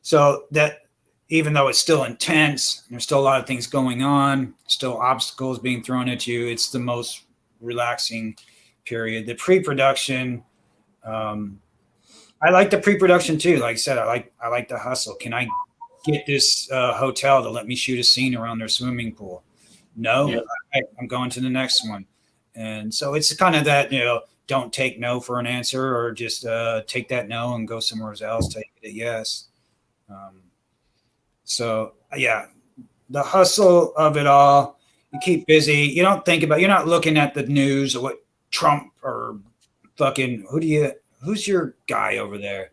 so that even though it's still intense, there's still a lot of things going on, still obstacles being thrown at you. It's the most relaxing period. The pre-production, I like the pre-production too. Like I said, I like the hustle. Can I get this hotel to let me shoot a scene around their swimming pool? No, I'm going to the next one. And so it's kind of that, don't take no for an answer, or just take that no and go somewhere else, take it a yes. So yeah, the hustle of it all. You keep busy. You don't think about. You're not looking at the news or what Trump or fucking who's your guy over there?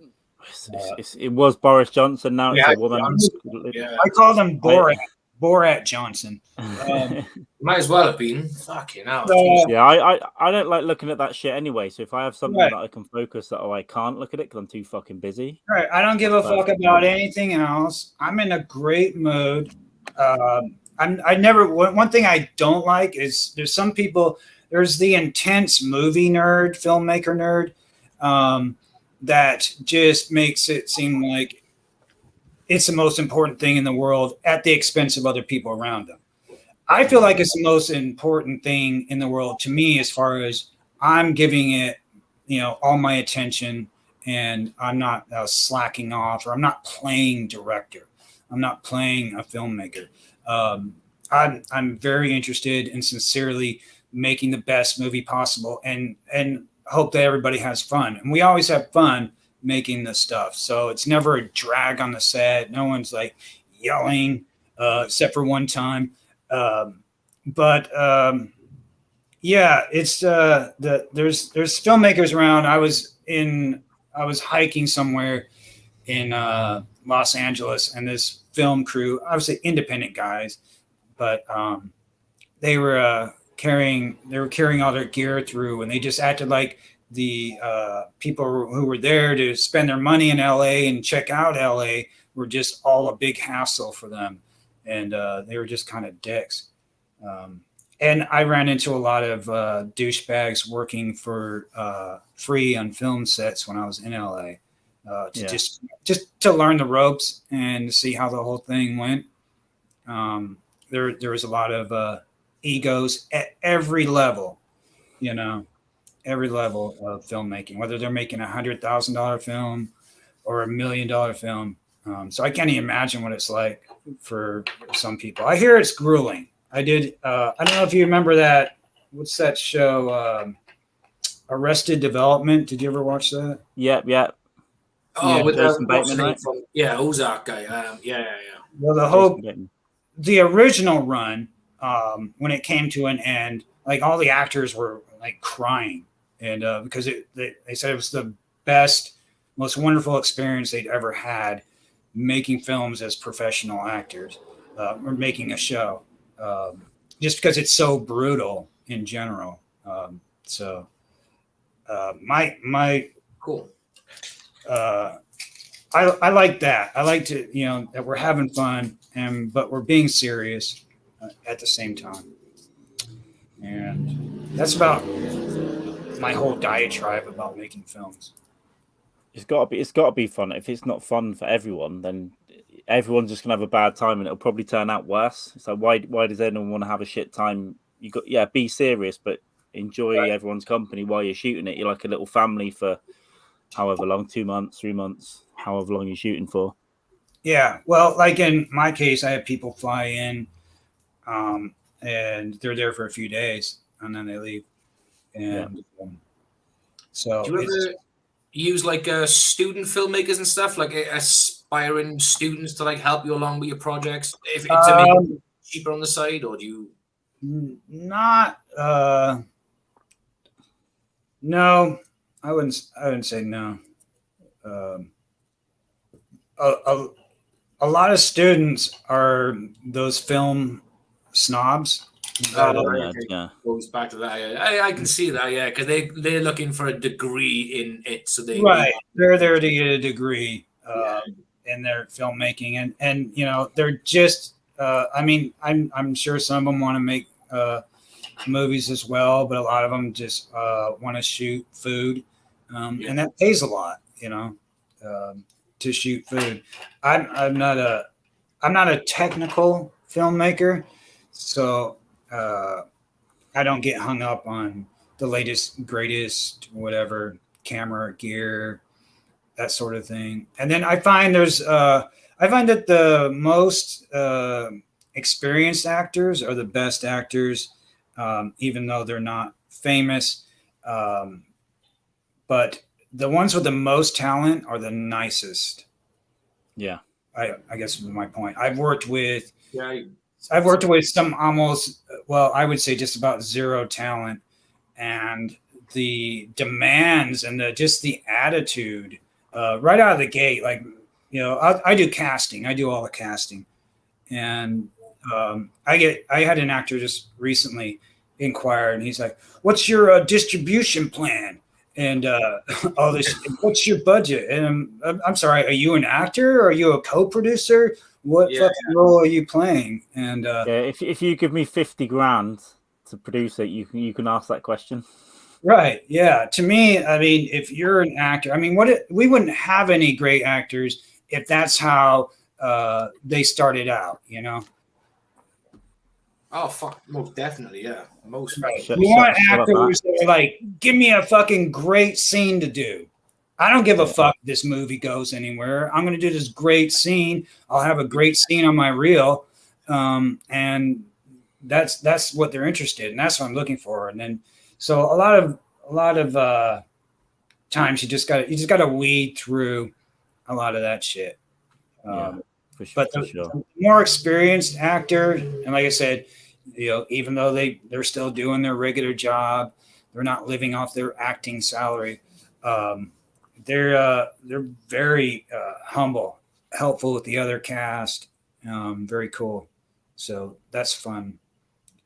It was Boris Johnson. Now it's a woman. I call them Borat Johnson. Might as well have been. Fucking hell. Yeah, I don't like looking at that shit anyway. So if I have something that I can focus, that I can't look at it because I'm too fucking busy. Right. I don't give a fuck about anything else. I'm in a great mood. I never. One thing I don't like is there's some people. There's the intense movie nerd, filmmaker nerd, that just makes it seem like it's the most important thing in the world at the expense of other people around them. I feel like it's the most important thing in the world to me, as far as I'm giving it, all my attention, and I'm not slacking off, or I'm not playing director. I'm not playing a filmmaker. I'm very interested in sincerely making the best movie possible, and hope that everybody has fun. And we always have fun making this stuff. So it's never a drag on the set. No one's like yelling, except for one time. Yeah, it's there's filmmakers around. I was hiking somewhere in Los Angeles, and this film crew, obviously independent guys, but they were carrying all their gear through, and they just acted like the people who were there to spend their money in LA and check out LA were just all a big hassle for them, and they were just kind of dicks. And I ran into a lot of douchebags working for free on film sets when I was in LA, just to learn the ropes and to see how the whole thing went. There was a lot of egos at every level, every level of filmmaking, whether they're making $100,000 film or $1 million film. So I can't even imagine what it's like for some people. I hear it's grueling. I don't know if you remember that. What's that show? Arrested Development. Did you ever watch that? Yeah. Oh, yeah, with Jason Bateman, right? Ozark guy. Yeah. Well, the original run, when it came to an end, like all the actors were like crying, and because they said it was the best, most wonderful experience they'd ever had making films as professional actors, or making a show. Just because it's so brutal in general. My cool. I like that. I like to, that we're having fun, but we're being serious at the same time. And that's about my whole diatribe about making films. It's got to be fun. If it's not fun for everyone, then everyone's just gonna have a bad time, and it'll probably turn out worse. So why does anyone want to have a shit time? Be serious, but enjoy everyone's company while you're shooting it. You're like a little family for however long, 2 months, 3 months, however long you're shooting for. Yeah, well, like in my case, I have people fly in, and they're there for a few days, and then they leave. And so do you ever use like student filmmakers and stuff, like aspiring students to like help you along with your projects, if to make it cheaper on the side, or do you not? No, I wouldn't say no. A lot of students are those film snobs. Goes back to that. I can see that, because they're looking for a degree in it, so they're there to get a degree in their filmmaking, and they're just. I'm sure some of them want to make movies as well, but a lot of them just want to shoot food, and that pays a lot, to shoot food. I'm not a technical filmmaker, so I don't get hung up on the latest, greatest, whatever camera gear, that sort of thing. And then I find that the most experienced actors are the best actors, even though they're not famous. But the ones with the most talent are the nicest. Yeah. I guess is my point. I've worked with some almost, I would say just about zero talent, and the demands and just the attitude right out of the gate. Like, I do casting. I do all the casting. And I had an actor just recently inquire, and he's like, "What's your distribution plan?" And all this, "What's your budget?" And I'm sorry, are you an actor? Are you a co-producer? what fucking role are you playing? And if you give me 50 grand to produce it, you can ask that question. Right. Yeah. To me, I mean, if you're an actor, I mean, we wouldn't have any great actors if that's how they started out, you know? Oh, fuck. Most definitely. Yeah. Most. Right. You want actors that are like, give me a fucking great scene to do. I don't give a fuck if this movie goes anywhere. I'm going to do this great scene. I'll have a great scene on my reel. And that's what they're interested in. That's what I'm looking for. And then, so a lot of times you just got to weed through a lot of that shit. For sure, but the more experienced actor, and like I said, you know, even though they're still doing their regular job, they're not living off their acting salary. They're very humble, helpful with the other cast. Very cool. So that's fun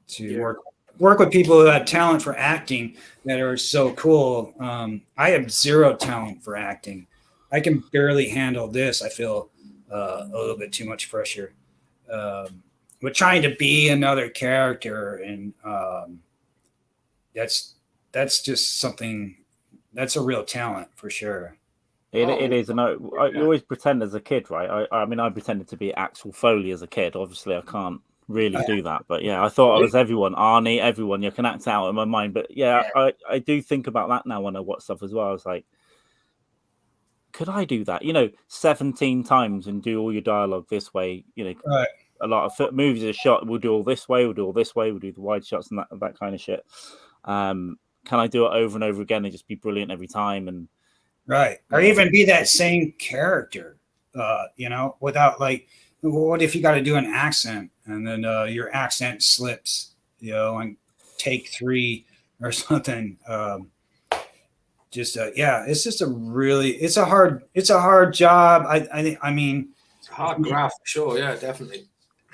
to work with people who have talent for acting that are so cool. I have zero talent for acting. I can barely handle this. I feel a little bit too much pressure. But trying to be another character, and that's just something that's a real talent for sure. It is, and I always pretend as a kid, right? I mean, I pretended to be Axel Foley as a kid. Obviously, I can't really do that, but yeah, I thought I was everyone, Arnie, everyone. You can act out in my mind, but yeah, I do think about that now when I watch stuff as well. I was like, could I do that? 17 times and do all your dialogue this way? Right. A lot of movies are shot. We'll do all this way. We'll do all this way. We'll do the wide shots and that kind of shit. Can I do it over and over again and just be brilliant every time? And right, or even be that same character, without like, what if you got to do an accent and then your accent slips, on take 3 or something. It's just it's a hard job. I mean, it's a hard craft, sure. Yeah, definitely.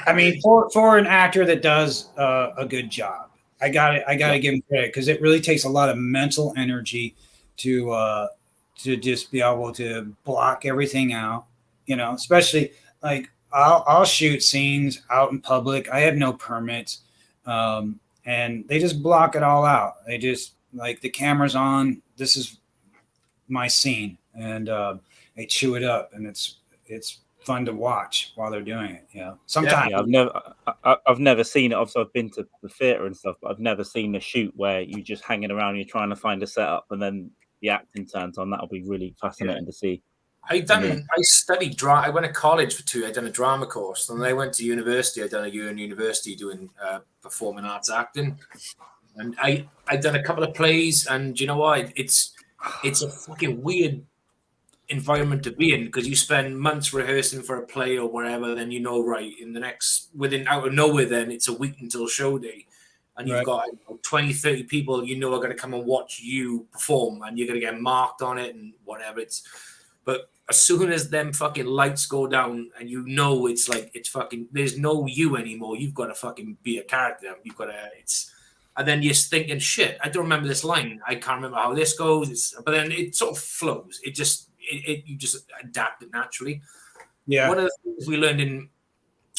I mean, for an actor that does a good job, I gotta give him credit, because it really takes a lot of mental energy to just be able to block everything out, especially like I'll shoot scenes out in public. I have no permits. And they just block it all out. They just, like, the camera's on, this is my scene, and they chew it up, and it's fun to watch while they're doing it. Sometimes I've never seen it. Obviously, I've been to the theater and stuff, but I've never seen a shoot where you just hanging around, you're trying to find a setup, and then the acting turns on. That'll be really fascinating to see. I studied drama. I went to college for 2. I'd done a drama course, and then I went to university. I'd done a year in university doing performing arts acting, and I'd done a couple of plays. And you know what? It's a fucking weird environment to be in, because you spend months rehearsing for a play or whatever. Then right, in the next, out of nowhere, then it's a week until show day, and you've got 20, 30 people are going to come and watch you perform, and you're going to get marked on it and whatever. But as soon as them fucking lights go down, and it's like, it's fucking, there's no you anymore. You've got to fucking be a character. And then you're thinking, shit, I don't remember this line. I can't remember how this goes. But then it sort of flows. You just adapt it naturally. Yeah. One of the things we learned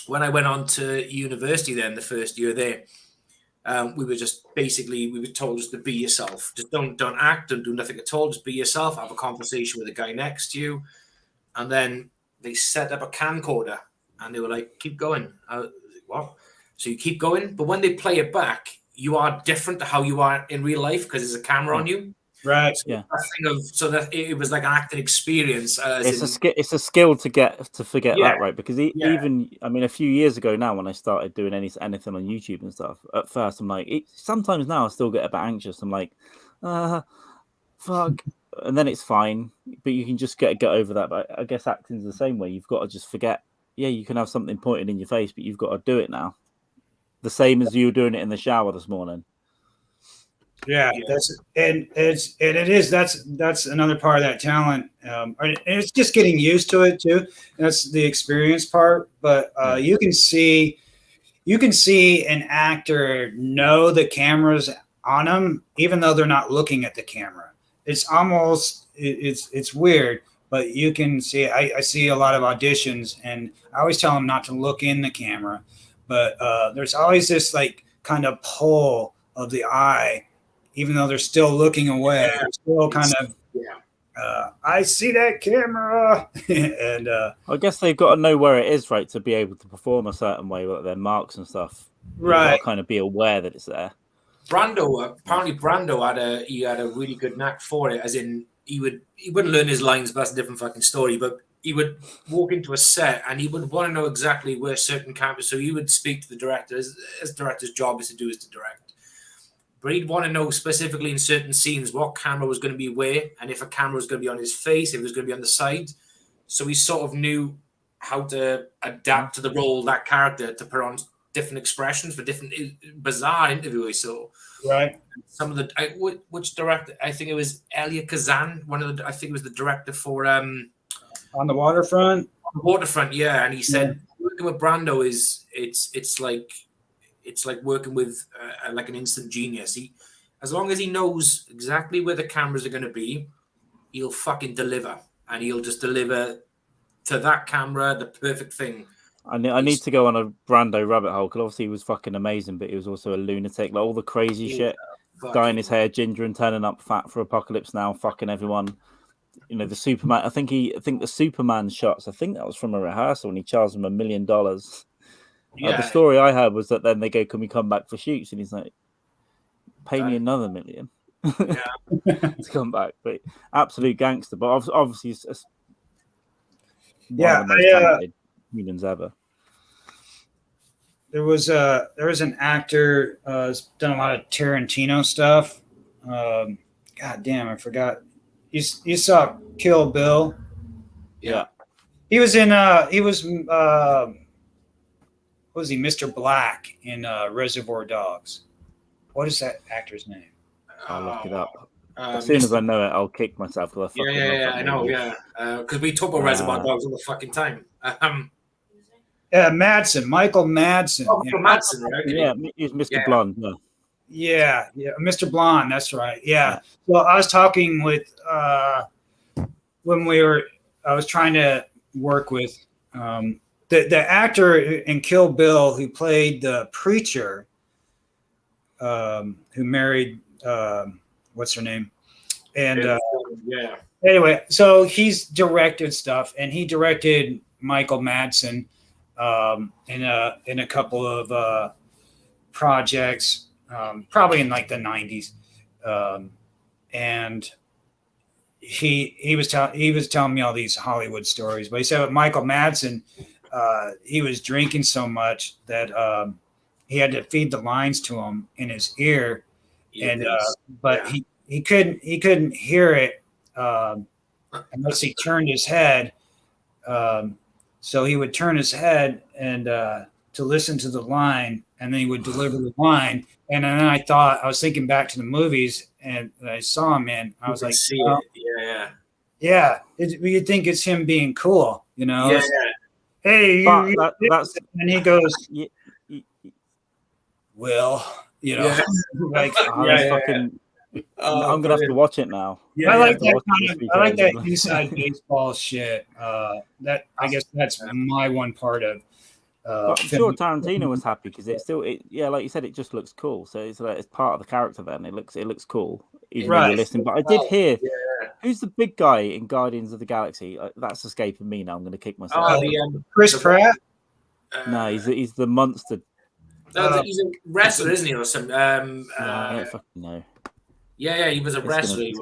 when I went on to university then, the first year there, we were told just to be yourself. Just don't act, don't do nothing at all. Just be yourself. Have a conversation with the guy next to you, and then they set up a camcorder, and they were like, "Keep going." I was like, what? So you keep going, but when they play it back, you are different to how you are in real life, because there's a camera on you. Right. Yeah. So that it was like an acting experience. It's a skill to forget that, right? Because even, I mean, a few years ago now, when I started doing anything on YouTube and stuff, at first I'm like, sometimes now I still get a bit anxious. I'm like, fuck, and then it's fine. But you can just get over that. But I guess acting's the same way. You've got to just forget. Yeah, you can have something pointed in your face, but you've got to do it now. The same as you were doing it in the shower this morning. Yeah, that's another part of that talent. And it's just getting used to it too. That's the experience part. But you can see an actor know the camera's on them, even though they're not looking at the camera. It's almost it's weird, but you can see, I see a lot of auditions, and I always tell them not to look in the camera, but there's always this like kind of pull of the eye, even though they're still looking away. Yeah. They're still kind of, I see that camera. And I guess they've got to know where it is, right, to be able to perform a certain way with their marks and stuff. Right. You've got to kind of be aware that it's there. Apparently Brando had a really good knack for it, as in he wouldn't learn his lines, but that's a different fucking story. But he would walk into a set and he would want to know exactly where certain cameras. So he would speak to the director. His director's job is to direct. But he'd want to know specifically in certain scenes what camera was going to be where, and if a camera was going to be on his face, if it was going to be on the side. So he sort of knew how to adapt to the role, that character, to put on different expressions for different bizarre interviews. So right. Some of the which director? I think it was Elia Kazan. I think it was the director for On the Waterfront. On the Waterfront, yeah. And he said working with Brando it's like working with like an instant genius. As long as he knows exactly where the cameras are going to be, he'll fucking deliver, and he'll just deliver to that camera the perfect thing. I need to go on a Brando rabbit hole, because obviously he was fucking amazing, but he was also a lunatic. Like all the crazy shit, dyeing his hair ginger and turning up fat for Apocalypse Now, fucking everyone. You know, the Superman. I think the Superman shots. I think that was from a rehearsal, and he charged him $1 million. The story I heard was that then they go, "Can we come back for shoots?" And he's like, "Pay me another $1 million to come back." But absolute gangster. But obviously, it's one of the most talented humans ever. There was an actor who's done a lot of Tarantino stuff. God damn, I forgot. You saw Kill Bill? Yeah. He was in what was he, Mr. Black in Reservoir Dogs? What is that actor's name? I'll look it up. As soon as I know it, I'll kick myself. Yeah, I know, yeah. Because we talk about Reservoir Dogs all the fucking time. Madsen, Michael Madsen. Oh, Madsen, right? Yeah, he's Mr. Blonde. Yeah, Mr. Blonde, that's right. Yeah. Well, I was talking with when I was trying to work with the actor in Kill Bill who played the preacher, who married what's her name, and anyway, so he's directed stuff, and he directed Michael Madsen in a couple of projects, probably in like the 90s, and he was telling me all these Hollywood stories. But he said with Michael Madsen, he was drinking so much that he had to feed the lines to him in his ear, but he couldn't hear it unless he turned his head. So he would turn his head and to listen to the line, and then he would deliver the line. And then I was thinking back to the movies, and I saw him in. I was like, you'd think it's him being cool, you know? Hey, that's and he goes, well, you know, like, I'm gonna have to watch it now. I like that inside baseball shit. That I guess that's my one part of. But I'm sure Tarantino was happy because like you said, it just looks cool. So it's part of the character. Then it looks cool, even when you're listening. But I did hear who's the big guy in Guardians of the Galaxy. That's escaping me now. I'm going to kick myself. Chris Pratt. No, he's the monster. No, he's a wrestler, isn't he, or something? I don't fucking know. Yeah, he was a wrestler. It's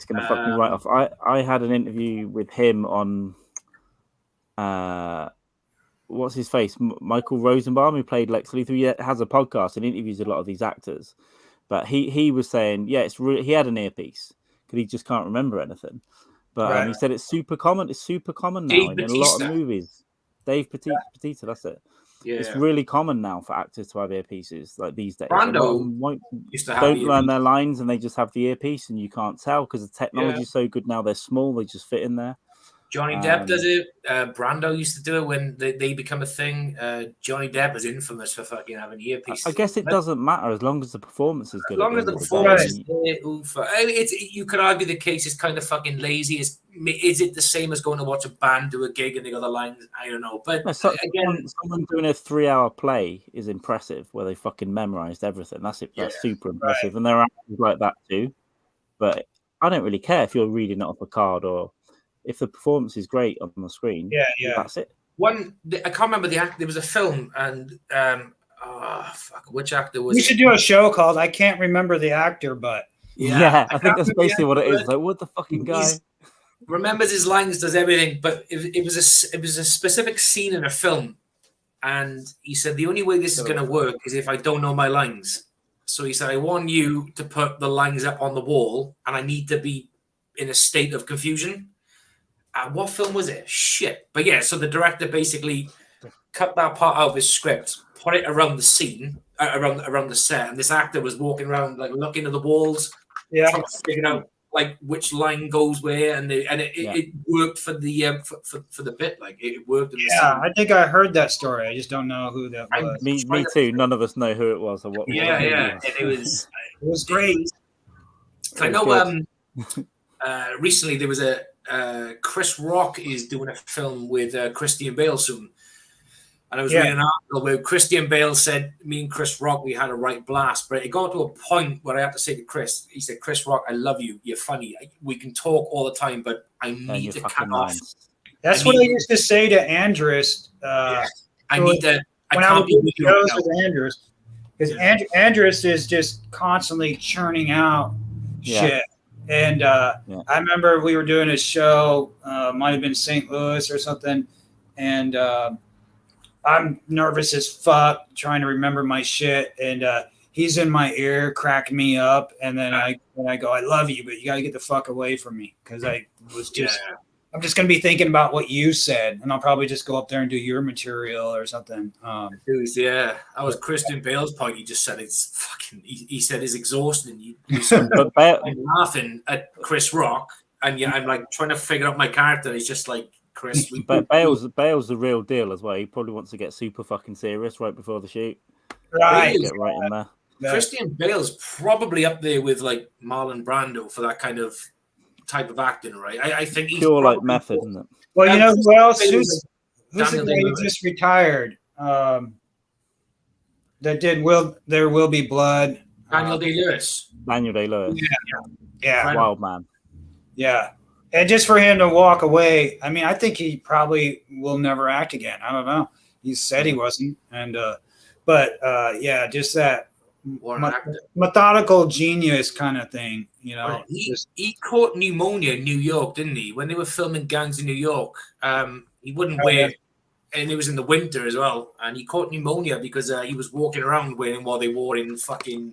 gonna fuck me right off. I had an interview with him on what's his face, Michael Rosenbaum, who played Lex Luthor. He has a podcast and interviews a lot of these actors. But he was saying, he had an earpiece because he just can't remember anything. But he said it's super common. It's super common now in a lot of movies. Dave Bautista, that's it. Yeah, it's really common now for actors to have earpieces like these days. Brando don't learn their lines and they just have the earpiece and you can't tell because the technology is so good now. They're small, they just fit in there. Johnny Depp does it. Brando used to do it when they become a thing. Johnny Depp is infamous for fucking having earpieces. I guess it doesn't matter as long as the performance is good. As long as the performance is there, you could argue the case is kind of fucking lazy. Is it the same as going to watch a band do a gig and they got the lines? I don't know. But again, someone doing a 3-hour play is impressive where they fucking memorized everything. That's it. That's super impressive. And there are actors like that too. But I don't really care if you're reading it off a card or if the performance is great on the screen. That's it. I can't remember the actor. There was a film, and which actor was? We should do a show called I can't remember the actor, but I think that's basically what it is. Like, what the fucking guy remembers his lines, does everything, but it was a specific scene in a film, and he said the only way this is going to work is if I don't know my lines. So he said, I want you to put the lines up on the wall, and I need to be in a state of confusion. What film was it? Shit. But yeah, so the director basically cut that part out of his script, put it around the scene, around the set, and this actor was walking around like looking at the walls, trying to figure out like which line goes where, and it worked for the for the bit. Like it worked. In the scene. I think I heard that story. I just don't know who that was. Me too. None of us know who it was or what. And it was great. I know. Recently there was a. Chris Rock is doing a film with Christian Bale soon. And I was reading an article where Christian Bale said, me and Chris Rock, we had a right blast. But it got to a point where I had to say to Chris, he said, Chris Rock, I love you. You're funny. We can talk all the time, but I need to cut off. That's what I used to say to Andrus. I can't be with you with Andrus. Because Andrus is just constantly churning out shit. And I remember we were doing a show, might have been St. Louis or something, and I'm nervous as fuck trying to remember my shit, and he's in my ear cracking me up, and then I go, I love you, but you got to get the fuck away from me, because I'm just going to be thinking about what you said, and I'll probably just go up there and do your material or something. That was Christian Bale's point. He just said it's fucking. He said it's exhausting. I'm laughing at Chris Rock, and I'm like trying to figure out my character. He's just like Chris. But Bale's the real deal as well. He probably wants to get super fucking serious right before the shoot. Right, get right in there. Christian Bale's probably up there with like Marlon Brando for that kind of type of acting, right? I think he's pure like method, isn't it? Well, you know who else? Who's the guy who just retired? That did There Will Be Blood. Daniel Day-Lewis. Yeah. Wild man. Yeah. And just for him to walk away, I mean, I think he probably will never act again. I don't know. He said he wasn't, and just that methodical genius kind of thing, you know. He caught pneumonia in New York, didn't he? When they were filming Gangs in New York, he wouldn't wear, and it was in the winter as well, and he caught pneumonia because he was walking around wearing what they wore in fucking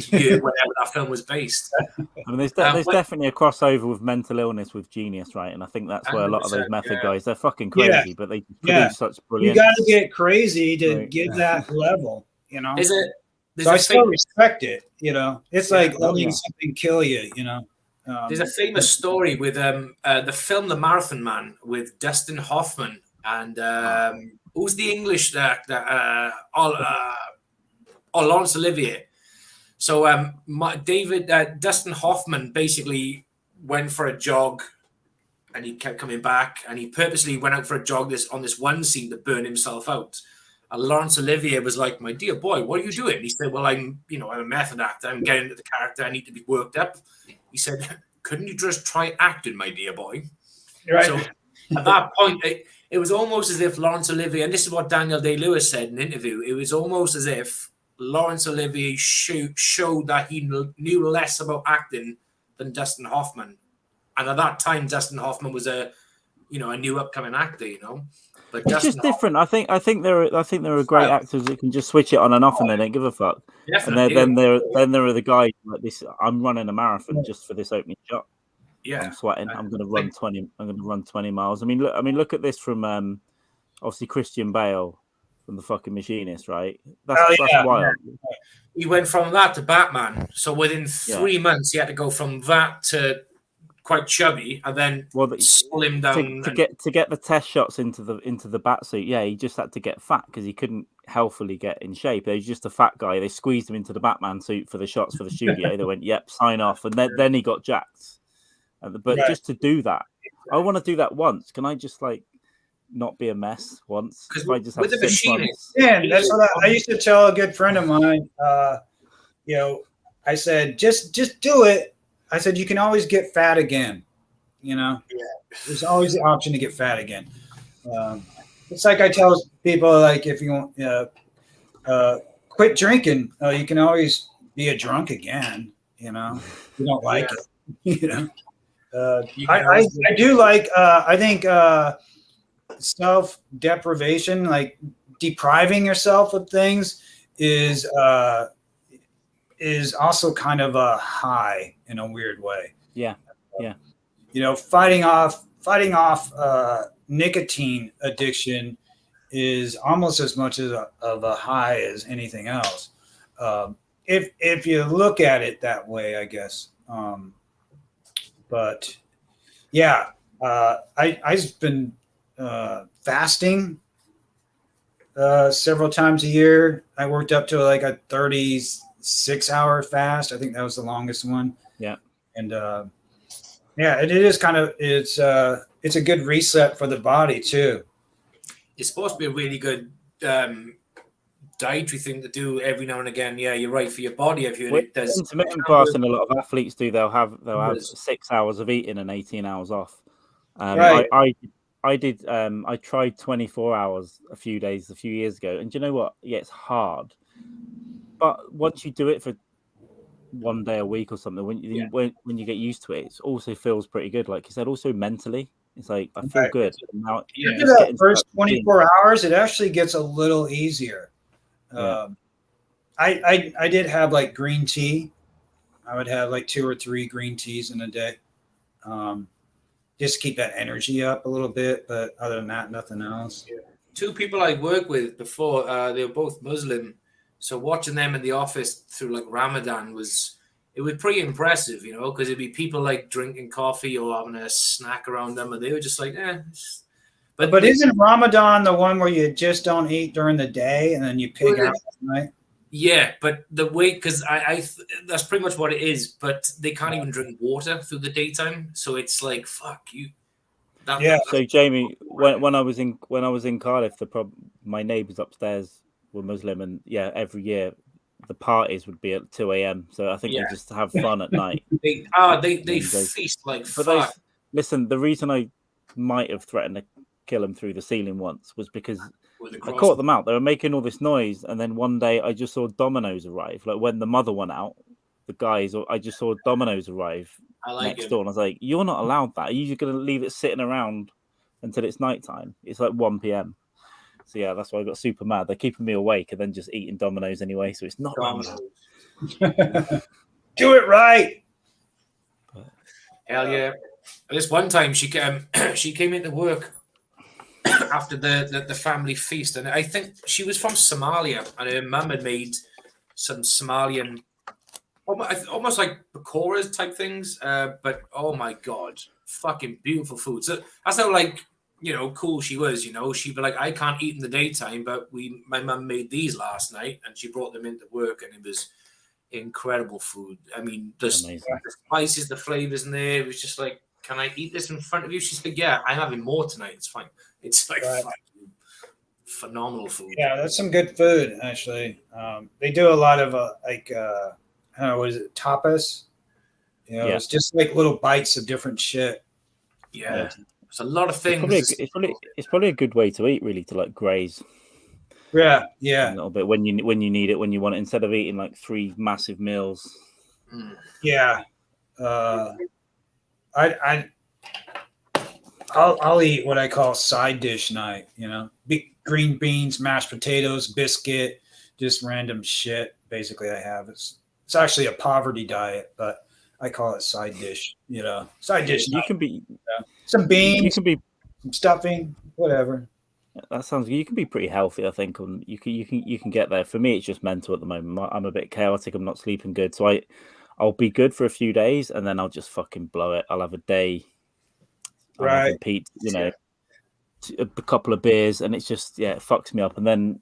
wherever that film was based. I mean, there's definitely a crossover with mental illness with genius, right? And I think that's where a lot of those method guys, they're fucking crazy, but they produce such brilliant. You got to get crazy to get that level, you know. So I still respect it, you know. It's like letting something kill you, you know. There's a famous story with the film The Marathon Man with Dustin Hoffman and who's the English Laurence Olivier. So Dustin Hoffman basically went for a jog, and he kept coming back, and he purposely went out for a jog on this one scene to burn himself out. And Laurence Olivier was like, "My dear boy, what are you doing?" He said, "Well, I'm a method actor. I'm getting into the character. I need to be worked up." He said, "Couldn't you just try acting, my dear boy?" Right. So at that point, it was almost as if Laurence Olivier, and this is what Daniel Day-Lewis said in an interview, it was almost as if Laurence Olivier showed that he knew less about acting than Dustin Hoffman. And at that time, Dustin Hoffman was a new upcoming actor, you know. But it's just different. I think there are great actors that can just switch it on and off and they don't give a fuck. Definitely. And then there are the guys like this. I'm running a marathon just for this opening shot. Yeah, I'm sweating. I'm going to run 20. I'm going to run 20 miles. I mean, look at this from obviously Christian Bale from The fucking Machinist, right? That's wild. He went from that to Batman. So within 3 months, he had to go from that to quite chubby, and then slim down to get the test shots into the bat suit. Yeah, he just had to get fat because he couldn't healthily get in shape. He was just a fat guy. They squeezed him into the Batman suit for the shots for the studio. They went, "Yep, sign off," and then he got jacked. But just to do that, I want to do that once. Can I just like not be a mess once? Because I just have with the 6 months. Yeah, that's what I used to tell a good friend of mine. You know, I said, just do it. I said, you can always get fat again. You know, there's always the option to get fat again. It's like I tell people, like, if you want, quit drinking, you can always be a drunk again. You know, you don't like it. You know, I do like. I think self deprivation, like depriving yourself of things, is also kind of a high in a weird way. Yeah. You know, fighting off nicotine addiction is almost as much of a high as anything else. If you look at it that way, I guess. But yeah, I've been fasting several times a year. I worked up to like a 36-hour fast. I think that was the longest one. Yeah. And it is kind of it's a good reset for the body too. It's supposed to be a really good dietary thing to do every now and again. Yeah, you're right, for your body. If you intermittent fasting, a lot of athletes do. They'll have 6 hours of eating and 18 hours off. Right. I did. I tried 24 hours a few years ago, and do you know what? Yeah, it's hard, but once you do it for one day a week or something, when you get used to it, it also feels pretty good. Like you said, also mentally, it's like I feel good. Now, after that first 24 hours, it actually gets a little easier. I did have like green tea. I would have like 2 or 3 green teas in a day, just to keep that energy up a little bit. But other than that, nothing else. 2 people I worked with before, they were both Muslim. So watching them in the office through like Ramadan was pretty impressive, you know, because it'd be people like drinking coffee or having a snack around them, and they were just like, But isn't Ramadan the one where you just don't eat during the day and then you pig out at night? Yeah, but the way, because I that's pretty much what it is. But they can't even drink water through the daytime, so it's like fuck you. So Jamie, when I was in Cardiff, my neighbours upstairs were Muslim, and every year the parties would be at 2 a.m. So I think they just have fun at night. They feast like fuck. Listen, the reason I might have threatened to kill them through the ceiling once was because I caught them out. They were making all this noise, and then one day I just saw dominoes arrive. Like when the mother went out, the guys, I just saw dominoes arrive next door, and I was like, "You're not allowed that. Are you just going to leave it sitting around until it's nighttime? It's like 1 p.m." So yeah, that's why I got super mad. They're keeping me awake and then just eating dominoes anyway. So it's not dominoes. Do it right. Hell yeah! This one time she came into work after the family feast, and I think she was from Somalia, and her mum had made some Somalian, almost like pakoras type things. But oh my god, fucking beautiful food. So that's how cool she was. You know, she'd be like, I can't eat in the daytime, but my mum made these last night, and she brought them into work, and it was incredible food. I mean, the spices, the flavors in there. It was just like, can I eat this in front of you? She's like, yeah, I'm having more tonight. It's fine. It's like phenomenal food. Yeah, that's some good food, actually. They do a lot of I don't know, what is it, tapas? You know, it's just like little bites of different shit. Yeah, there's a lot of things. It's probably a good way to eat, really, to like graze. Yeah, a little bit when you need it, when you want it, instead of eating like 3 massive meals. Yeah, I'll eat what I call side dish night. You know, green beans, mashed potatoes, biscuit, just random shit. Basically, I have it's actually a poverty diet, but I call it side dish. You know, side dish. You can be some beans. You can be some stuffing, whatever. That sounds. You can be pretty healthy, I think. You can get there. For me, it's just mental at the moment. I'm a bit chaotic. I'm not sleeping good, so I'll be good for a few days, and then I'll just fucking blow it. I'll have a day. I'm having pizza, a couple of beers, and it's just it fucks me up, and then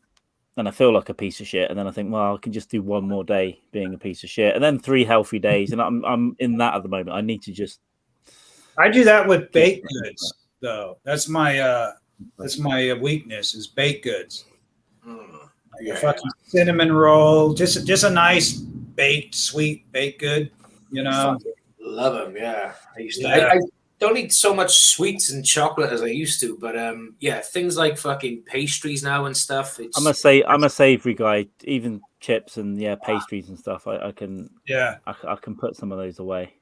I feel like a piece of shit, and then I think, well, I can just do one more day being a piece of shit, and then 3 healthy days, and I'm in that at the moment. I need to just. I do that with baked goods, though. That's my weakness is baked goods. Like a fucking cinnamon roll, just a nice baked, sweet baked good. Love them. Yeah, I used to. I don't eat so much sweets and chocolate as I used to, but things like fucking pastries now and stuff. I'm a savory guy. Even chips and pastries and stuff. I can put some of those away.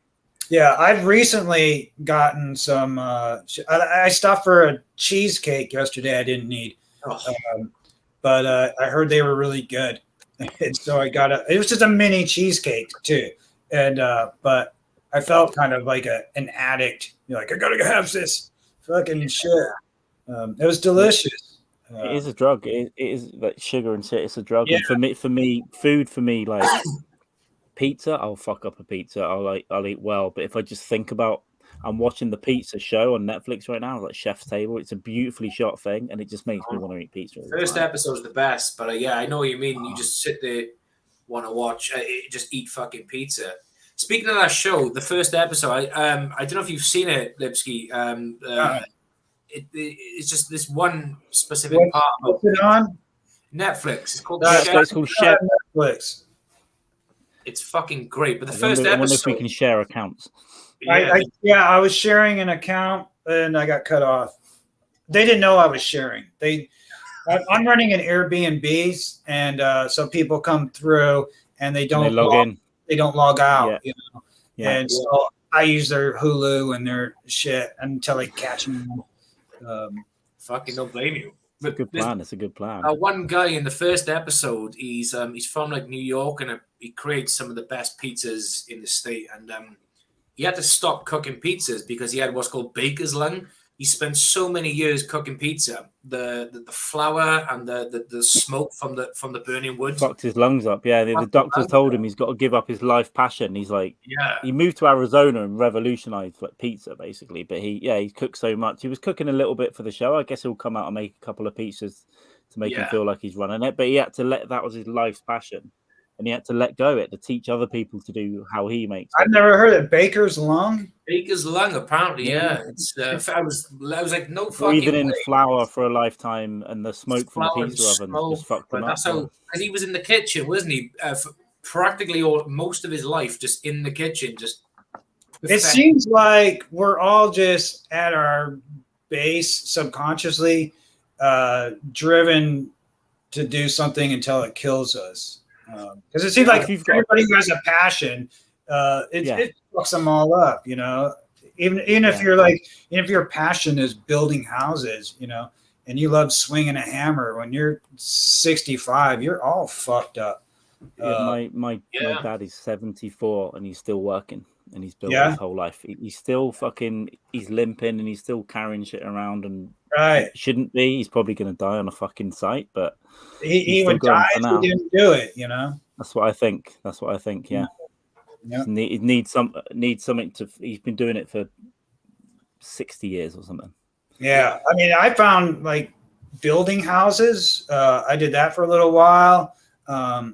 Yeah, I've recently gotten some. I stopped for a cheesecake yesterday. I didn't need, but I heard they were really good, and so I got it was just a mini cheesecake too, and but I felt kind of like an addict. You're like, I gotta have this fucking shit. It was delicious. It is a drug. It is like sugar and shit. It's a drug. Yeah. And for me, food for me, like pizza, I'll fuck up a pizza. I'll eat well. But if I just think about, I'm watching the pizza show on Netflix right now, like Chef's Table. It's a beautifully shot thing, and it just makes me want to eat pizza. First episode's the best, but I know what you mean. You just sit there, want to watch, just eat fucking pizza. Speaking of that show, the first episode, I don't know if you've seen it, Lipski. It's just this one specific part. What's it on? Netflix. It's called Chef. Netflix. It's fucking great. But the I first episode. I wonder if we can share accounts. I was sharing an account and I got cut off. They didn't know I was sharing. I'm running an Airbnbs, and so people come through and they don't log in. They don't log out, Yeah. And so I use their Hulu and their shit until they catch me. Fucking don't blame you. It's a good plan. It's a good plan. One guy in the first episode, he's from like New York, and he creates some of the best pizzas in the state. And he had to stop cooking pizzas because he had what's called baker's lung. He spent so many years cooking pizza. The flour and the smoke from the burning wood fucked his lungs up. Yeah, the doctors told him he's got to give up his life passion. He's like, he moved to Arizona and revolutionized like pizza basically. But he cooked so much. He was cooking a little bit for the show. I guess he'll come out and make a couple of pizzas to make him feel like he's running it. But he had to that was his life's passion. And he had to let go of it to teach other people to do how he makes it. I've never heard of baker's lung. Baker's lung, apparently, yeah. It's I was like, no fucking breathing in way. flour for a lifetime, and the smoke from the pizza oven just fucked him up. That's how, because he was in the kitchen, wasn't he? For practically most of his life, just in the kitchen, just. It seems like we're all just at our base subconsciously driven to do something until it kills us. Because it seems like everybody who has a passion, it fucks them all up, Even if if your passion is building houses, and you love swinging a hammer, when you're 65, you're all fucked up. My dad is 74 and he's still working, and he's built his whole life. He's still he's limping and he's still carrying shit around, and right, shouldn't be. He's probably going to die on a fucking site, but he would die if he didn't do it. That's what I think. Yeah. He needs something to. He's been doing it for 60 years or something. Yeah, I mean, I found like building houses. I did that for a little while. I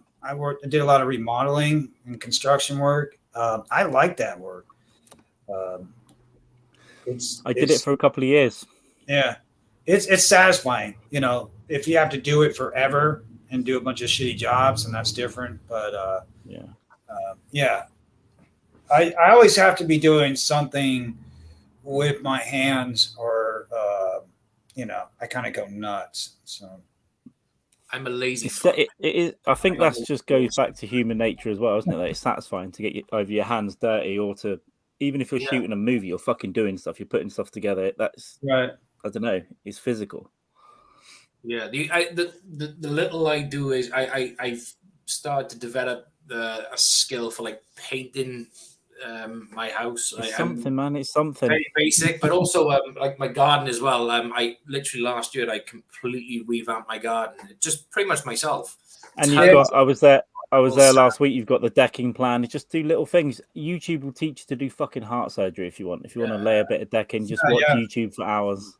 did a lot of remodeling and construction work. I like that work. I did it for a couple of years. Yeah, it's satisfying. If you have to do it forever and do a bunch of shitty jobs, and that's different. But I always have to be doing something with my hands, or I kind of go nuts. So I'm a lazy. It is. I think that just goes back to human nature as well, isn't it? That it's satisfying to get over your hands dirty, or to even if you're shooting a movie, you're fucking doing stuff, you're putting stuff together. That's right. I don't know. It's physical. Yeah. The little I do is I've started to develop a skill for like painting my house. It's something, man. It's something very basic, but also like my garden as well. I literally last year I completely revamped my garden, just pretty much myself. And I was there I was there last week. You've got the decking plan. Just do little things. YouTube will teach you to do fucking heart surgery if you want. If you want to lay a bit of decking, just watch YouTube for hours.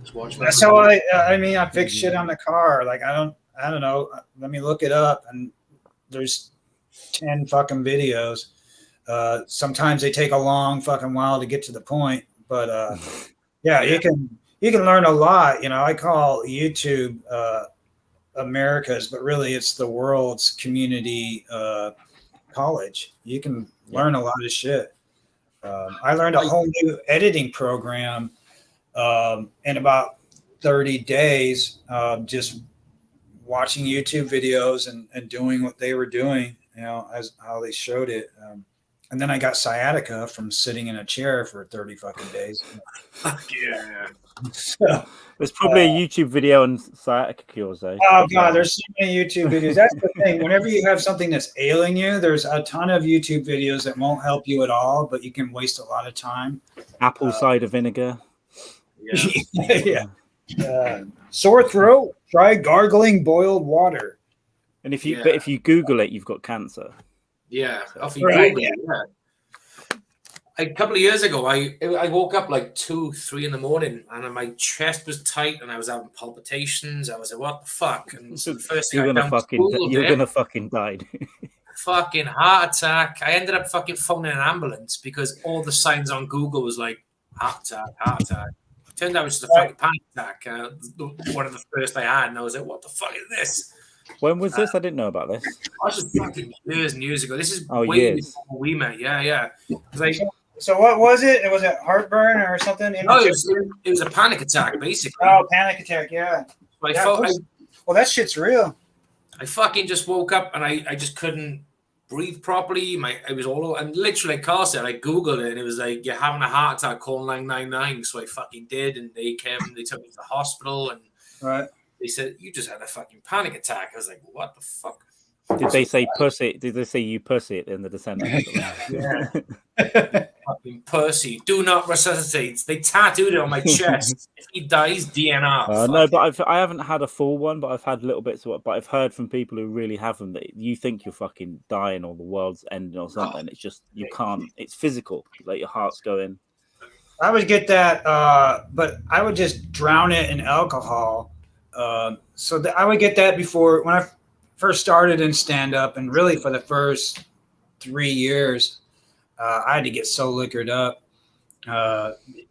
Just watch. That's how I fix shit on the car. Like I don't know. Let me look it up, and there's 10 fucking videos. Sometimes they take a long fucking while to get to the point, but you can learn a lot. You know, I call YouTube America's, but really it's the world's community college. You can learn a lot of shit. I learned a whole new editing program in about 30 days, just watching YouTube videos and doing what they were doing, you know, as how they showed it. And then I got sciatica from sitting in a chair for 30 fucking days. Yeah. So, there's probably a YouTube video on sciatica cures, though. Oh god, there's so many YouTube videos. That's the thing. Whenever you have something that's ailing you, there's a ton of YouTube videos that won't help you at all, but you can waste a lot of time. Apple cider vinegar. Yeah. Sore throat, try gargling boiled water. And if you Google it, you've got cancer. Yeah. So, A couple of years ago, I woke up like 2-3 in the morning, and my chest was tight, and I was having palpitations. I was like, "What the fuck?" And so the first thing you're gonna fucking die. Fucking heart attack. I ended up fucking phoning an ambulance because all the signs on Google was like heart attack. It turned out it was just a fucking panic attack. One of the first I had, and I was like, "What the fuck is this?" When was this? I didn't know about this. I was just fucking years and years ago. This is years before we met. Yeah. Like, so what was it? Was it heartburn or something? No, it was a panic attack, basically. Oh, panic attack, yeah. Well, that shit's real. I fucking just woke up and I just couldn't breathe properly. It was all over. And literally, like Carl said, I Googled it and it was like, "You're having a heart attack, call 999." So I fucking did. And they came and they took me to the hospital. And they said, "You just had a fucking panic attack." I was like, "What the fuck?" Did they say pussy? Did they say you pussy at the end of the sentence? Yeah. Fucking pussy. Do not resuscitate. They tattooed it on my chest. If he dies, DNR. No, but I haven't had a full one, but I've had little bits of it. But I've heard from people who really have them that you think you're fucking dying or the world's ending or something. It's just, you can't. It's physical. Like your heart's going. I would get that, but I would just drown it in alcohol. So I would get that before, when I first started in stand-up, and really for the first 3 years, I had to get so liquored up.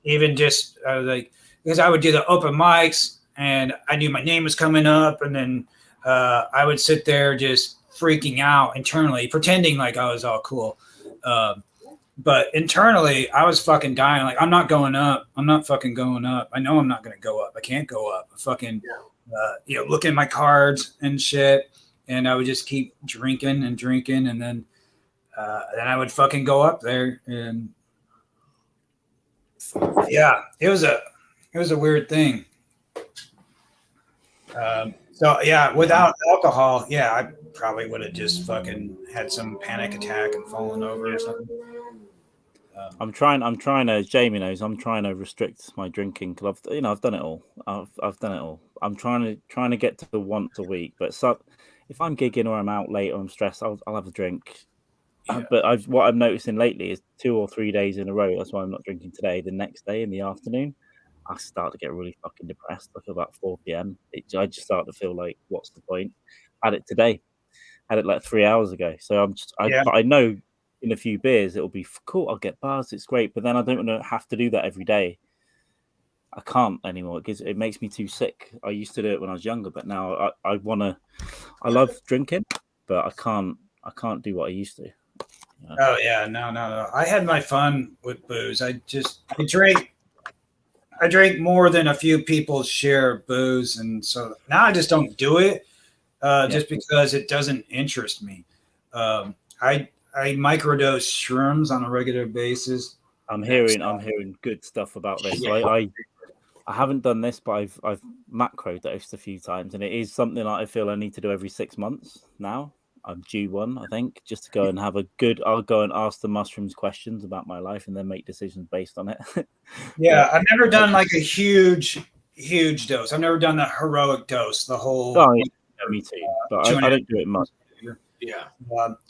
Even just like, because I would do the open mics and I knew my name was coming up, and then I would sit there just freaking out internally, pretending like I was all cool. But internally, I was fucking dying. Like, I'm not going up. I'm not fucking going up. I know I'm not going to go up. I can't go up. I fucking, look at my cards and shit. And I would just keep drinking, and then I would fucking go up there, and it was a weird thing. Without alcohol, I probably would have just fucking had some panic attack and fallen over or something. I'm trying to. Jamie knows I'm trying to restrict my drinking because I've done it all. I've done it all. I'm trying to get to the once a week, but if I'm gigging or I'm out late or I'm stressed, I'll have a drink. Yeah. But what I'm noticing lately is 2 or 3 days in a row. That's why I'm not drinking today. The next day in the afternoon, I start to get really fucking depressed. Like about 4 p.m. I just start to feel like, what's the point? I had it today. I had it like 3 hours ago. So but I know in a few beers it'll be cool. I'll get buzzed. It's great. But then I don't want to have to do that every day. I can't anymore because it makes me too sick. I used to do it when I was younger, but now I love drinking, but I can't do what I used to. Oh yeah, no. I had my fun with booze. I drank more than a few people's share of booze, and so now I just don't do it just because it doesn't interest me. I microdose shrooms on a regular basis. I'm hearing good stuff about this. So I haven't done this, but I've macrodosed a few times, and it is something that I feel I need to do every 6 months now. I'm due one, I think, just to go and have I'll go and ask the mushrooms questions about my life and then make decisions based on it. I've never done like a huge dose. I've never done the heroic dose, the whole. Oh, yeah, me too. But I don't do it much. Yeah.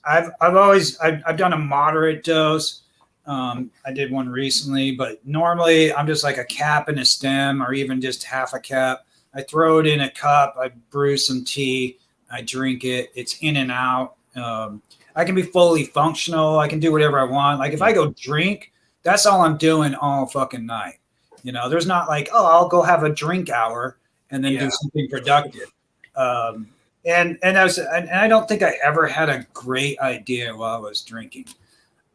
I've done a moderate dose. I did one recently, but normally I'm just like a cap and a stem, or even just half a cap. I throw it in a cup. I brew some tea. I drink it. It's in and out. I can be fully functional. I can do whatever I want. Like if I go drink, that's all I'm doing all fucking night. You know, there's not like, oh, I'll go have a drink hour and then do something productive. And I don't think I ever had a great idea while I was drinking.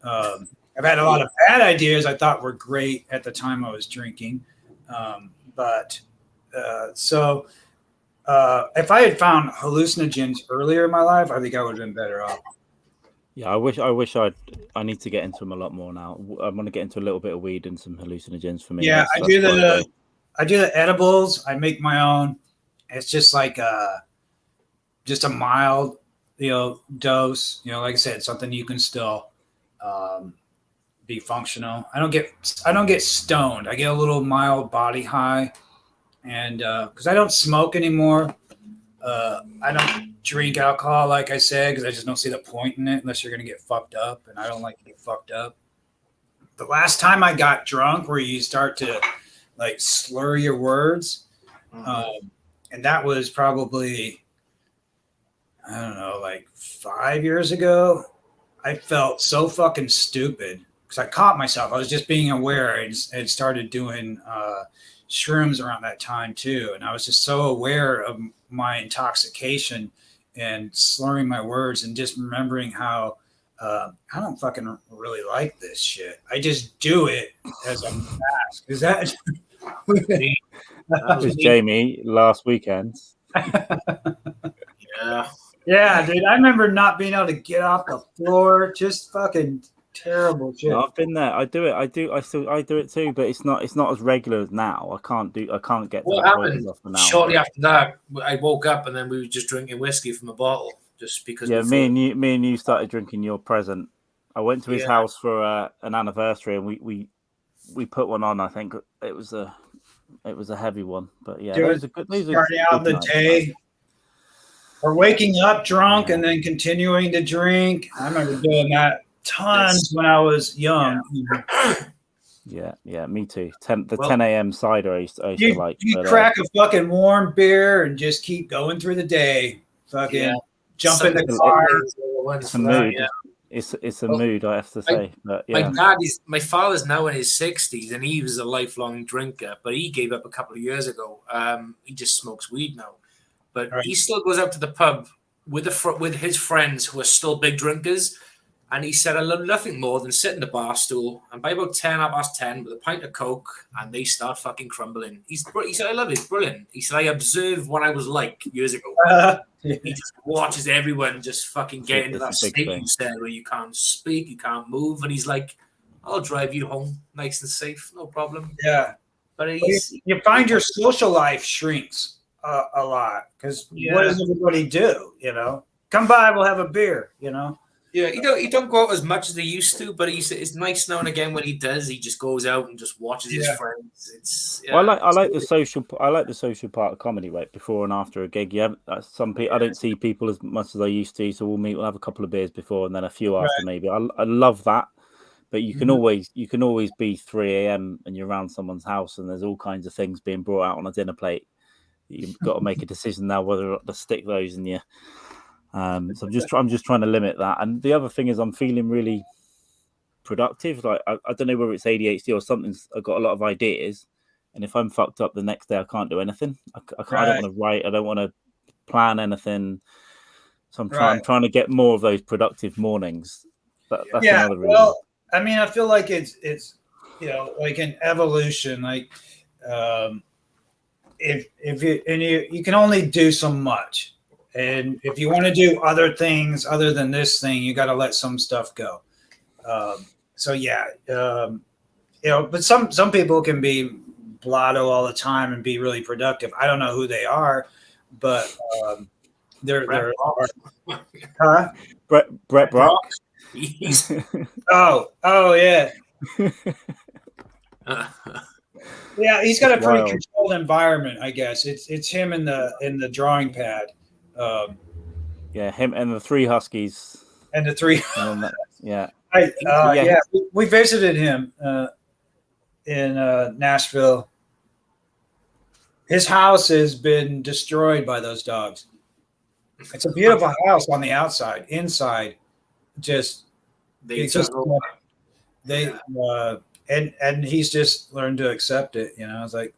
I've had a lot of bad ideas I thought were great at the time I was drinking. So if I had found hallucinogens earlier in my life, I think I would have been better off. Yeah, I need to get into them a lot more now. I want to get into a little bit of weed and some hallucinogens for me. Yeah, I do the edibles. I make my own. It's just like just a mild, dose. Like I said, something you can still be functional. I don't get stoned. I get a little mild body high, and because I don't smoke anymore. I don't drink alcohol, like I said, because I just don't see the point in it unless you're going to get fucked up, and I don't like to get fucked up. The last time I got drunk, where you start to like slur your words, and that was probably, I don't know, like 5 years ago. I felt so fucking stupid because I caught myself. I was just being aware. I had started doing shrooms around that time too, and I was just so aware of my intoxication and slurring my words and just remembering how I don't fucking really like this shit. I just do it as a mask. Is that? That was Jamie last weekend. Yeah, dude. I remember not being able to get off the floor. Just fucking terrible shit. No, I've been there. I do it. I do it too, but it's not as regular as now. I can't get to what that happened point now. Shortly after that, I woke up and then we were just drinking whiskey from a bottle, just because. Yeah, me and you started drinking your present. I went to his house for an anniversary, and we put one on. I think it was a heavy one, but yeah, those are good. Starting out the day, or waking up drunk and then continuing to drink. I remember doing that tons when I was young. Yeah, me too. 10 a.m. cider I used to like. You crack a fucking warm beer and just keep going through the day. Fucking jump in the car. It's a mood. It's a mood, I have to say. But yeah. My father's now in his 60s, and he was a lifelong drinker, but he gave up a couple of years ago. He just smokes weed now, but he still goes out to the pub with his friends who are still big drinkers. And he said, I love nothing more than sit in the bar stool and by about 10 with a pint of Coke, and they start fucking crumbling. He said, I love it. It's brilliant. He said, I observed what I was like years ago. He just watches everyone just fucking get into that state you said, where you can't speak, you can't move. And he's like, I'll drive you home nice and safe. No problem. Yeah. But you find your social life shrinks a lot because what does everybody do? Come by, we'll have a beer, Yeah, he don't go out as much as he used to, but it's nice now and again when he does. He just goes out and just watches his friends. It's I like the social part of comedy, right? Before and after a gig. Yeah, some people I don't see people as much as I used to, so we'll have a couple of beers before and then a few after maybe. I love that, but you can always be 3 a.m. and you're around someone's house and there's all kinds of things being brought out on a dinner plate. You've got to make a decision now whether or not to stick those in you. So I'm just trying to limit that. And the other thing is I'm feeling really productive. Like I don't know whether it's ADHD or something. I've got a lot of ideas, and if I'm fucked up the next day, I can't do anything. I don't want to write. I don't want to plan anything. So I'm trying to get more of those productive mornings. That's another reason. Well, I mean, I feel like it's like an evolution. Like if you can only do so much. And if you want to do other things other than this thing, you got to let some stuff go. But some people can be blotto all the time and be really productive. I don't know who they are, but they're huh? Brett Brock. Oh yeah. Yeah, he's got a pretty controlled environment, I guess. It's him in the drawing pad. Yeah, him and the 3 huskies. And the 3. And then yeah. We visited him in Nashville. His house has been destroyed by those dogs. It's a beautiful house on the outside. Inside, just and he's just learned to accept it. You know, it's like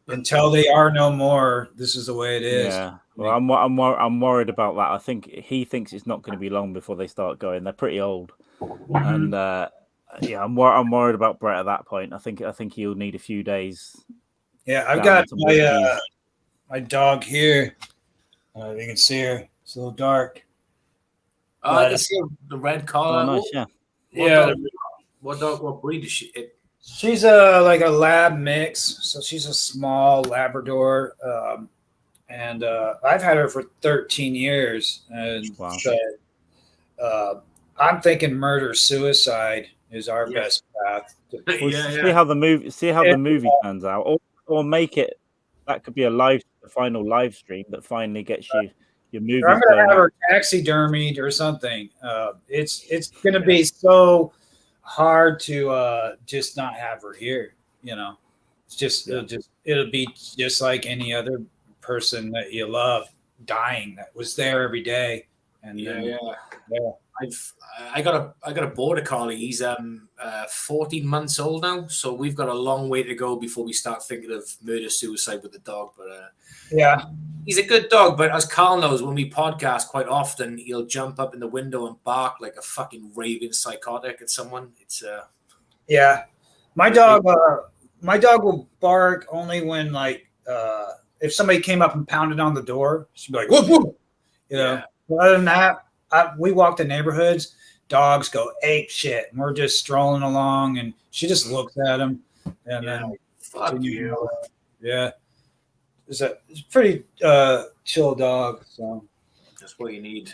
until they are no more, this is the way it is. Yeah. Well, I'm worried about that. I think he thinks it's not going to be long before they start going. They're pretty old, and yeah, I'm worried about Brett at that point. I think he'll need a few days. Yeah, I've got my dog here. You can see her. It's a little dark. Oh, I can see the red collar. Oh, nice, yeah. What breed is she? She's like a lab mix, so she's a small Labrador, and I've had her for 13 years. And wow. I'm thinking murder-suicide is our best path. See how the movie turns out, or make it. That could be a final live stream that finally gets your movie. I'm gonna have her taxidermied or something. It's gonna be so hard to just not have her here. You know, it's just it'll be just like any other person that you love dying that was there every day. And I got a border collie. He's 14 months old now, so we've got a long way to go before we start thinking of murder suicide with the dog. But he's a good dog. But as Carl knows, when we podcast quite often, he'll jump up in the window and bark like a fucking raving psychotic at someone. It's my dog will bark only when like if somebody came up and pounded on the door, she'd be like whoop whoop, you know. Yeah. But other than that, we walk the neighborhoods, dogs go ape shit, and we're just strolling along, and she just looks at him, and then fuck you. It's a pretty chill dog. So that's what you need.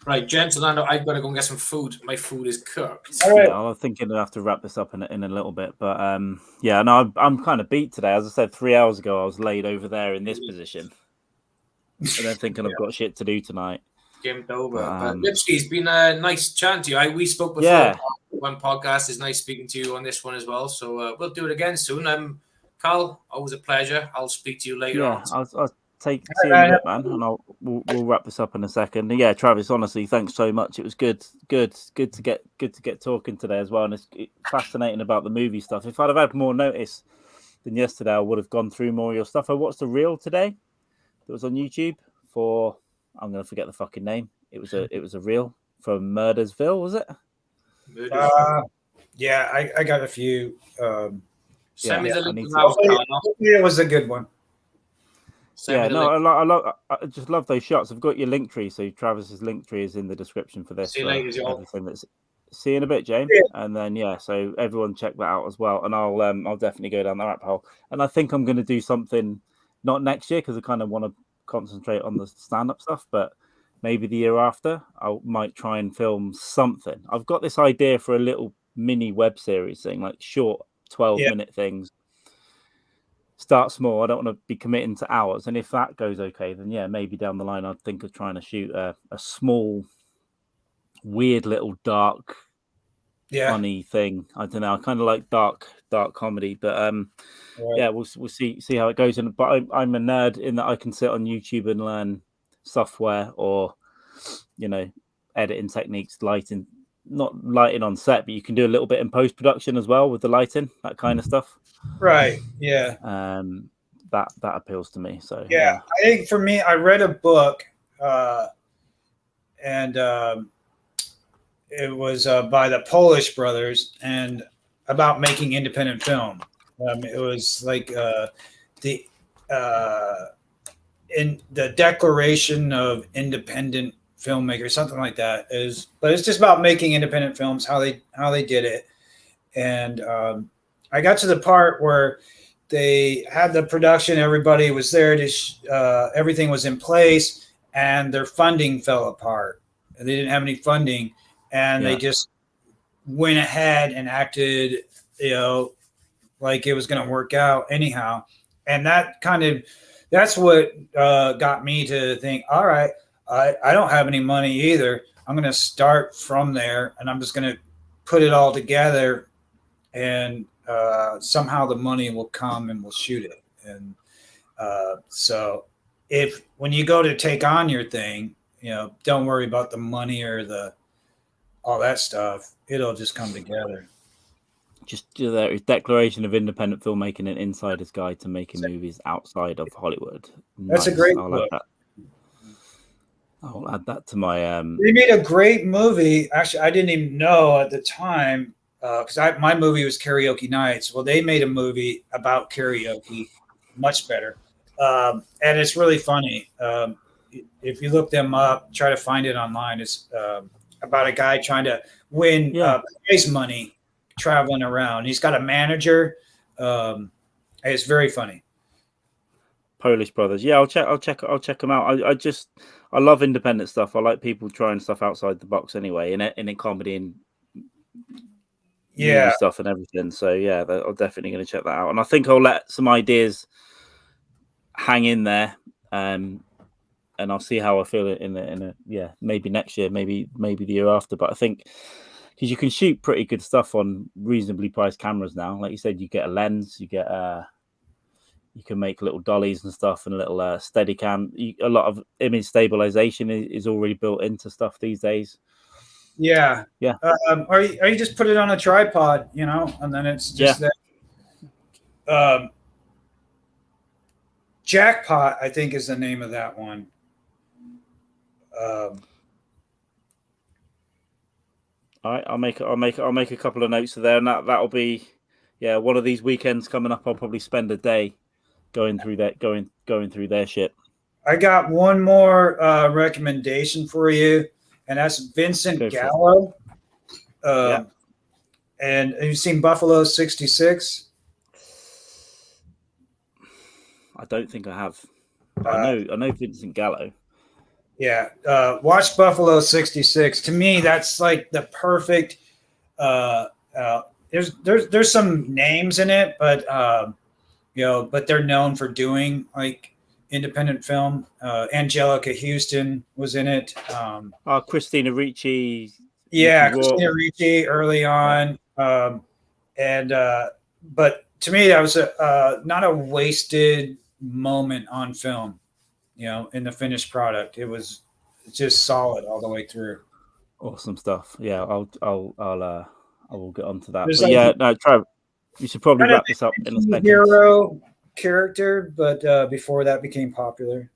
Right, gents, I've got to go and get some food. My food is cooked. All right. Yeah, I'm thinking I'll have to wrap this up in a little bit, but yeah, no, I'm kind of beat today. As I said, 3 hours ago, I was laid over there in this position, and then thinking I've got shit to do tonight. Gimped over. But Lipski, it's been a nice chatting to you. We spoke before one podcast. It's nice speaking to you on this one as well. So we'll do it again soon. Carl, always a pleasure. I'll speak to you later on. I'll see you in a bit, man, and we'll wrap this up in a second. And yeah, Travis, honestly, thanks so much. It was good to get talking today as well, and it's fascinating about the movie stuff. If I'd have had more notice than yesterday, I would have gone through more of your stuff. I watched the reel today that was on YouTube for. I'm gonna forget the fucking name. It was a reel from Murdersville, was it? Yeah, I got a few. Send me the link. It was a good one. I just love those shots. I've got your link tree, so Travis's link tree is in the description for this. See you later, See you in a bit, James. And then so everyone check that out as well. And I'll definitely go down that rabbit hole. And I think I'm going to do something not next year because I kind of want to concentrate on the stand-up stuff, but maybe the year after I might try and film something. I've got this idea for a little mini web series thing, like short 12-minute things. Start small. I don't want to be committing to hours, and if that goes okay, then maybe down the line I'd think of trying to shoot a small, weird little dark, funny thing. I don't know. I kind of like dark comedy, but we'll see how it goes. But I'm a nerd in that I can sit on YouTube and learn software or editing techniques, not lighting on set, but you can do a little bit in post-production as well with the lighting, that kind of stuff. Right. Yeah. That appeals to me. So I think for me, I read a book and it was by the Polish brothers and about making independent film. It was like in the Declaration of Independent Filmmakers, something like that. But it's just about making independent films, how they did it. And I got to the part where they had the production, everybody was there, everything was in place, and their funding fell apart. And they didn't have any funding, and they just went ahead and acted, like it was going to work out anyhow. And that that's what got me to think, all right, I don't have any money either. I'm going to start from there, and I'm just going to put it all together, and somehow the money will come and we'll shoot it. And so when you go to take on your thing, don't worry about the money or all that stuff. It'll just come together. Just the declaration of independent filmmaking and insider's guide to making movies outside of Hollywood. That's nice. a great book. I'll add that to my. They made a great movie. Actually, I didn't even know at the time because my movie was Karaoke Nights. Well, they made a movie about karaoke, much better, and it's really funny. If you look them up, try to find it online. It's about a guy trying to win prize money traveling around. He's got a manager. It's very funny. Polish Brothers. Yeah, I'll check them out. I love independent stuff. I like people trying stuff outside the box anyway, in comedy and stuff and everything. So yeah, I'm definitely going to check that out. And I think I'll let some ideas hang in there, and I'll see how I feel maybe next year, maybe the year after. But I think because you can shoot pretty good stuff on reasonably priced cameras now, like you said, you get a lens, you get you can make little dollies and stuff, and a little Steadicam. A lot of image stabilization is already built into stuff these days. Yeah. Or you just put it on a tripod, and then it's just that. Jackpot, I think, is the name of that one. All right, I'll make a couple of notes there, and that'll be one of these weekends coming up. I'll probably spend a day going through their shit. I got one more recommendation for you, and that's Vincent Gallo. And have you seen Buffalo 66? I don't think I have. I know Vincent Gallo. Yeah, watch Buffalo 66. To me, that's like the perfect. There's some names in it, but but they're known for doing like independent film. Angelica Houston was in it. Christina Ricci. Yeah, Christina Ricci early on, but to me that was not a wasted moment on film. In the finished product, it was just solid all the way through. Awesome stuff. Yeah, I will get onto that. But Trav, you should probably wrap this up in a second. Hero character, but before that became popular.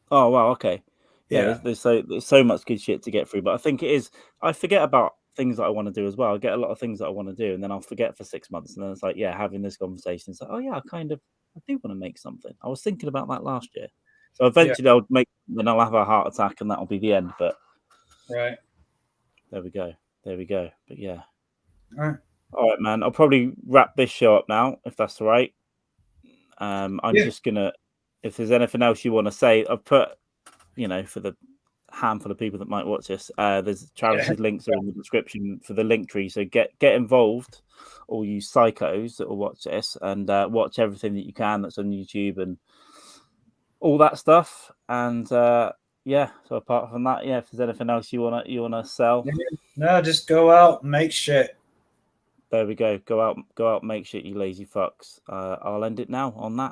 Oh wow, okay. Yeah, there's so much good shit to get through, but I think it is. I forget about things that I want to do as well. I get a lot of things that I want to do, and then I'll forget for 6 months, and then it's like, having this conversation, it's like, oh yeah, I do want to make something. I was thinking about that last year. So eventually I'll have a heart attack and that'll be the end. But right. There we go. But yeah. All right, man. I'll probably wrap this show up now, if that's all right. I'm just gonna, if there's anything else you want to say, I've put, for the handful of people that might watch this, there's Travis's links are in the description for the link tree. So get involved, all you psychos that will watch this, and watch everything that you can that's on YouTube and all that stuff. And so apart from that, if there's anything else you wanna sell, no, just go out and make shit. There we go. Go out, make shit, you lazy fucks. I'll end it now on that.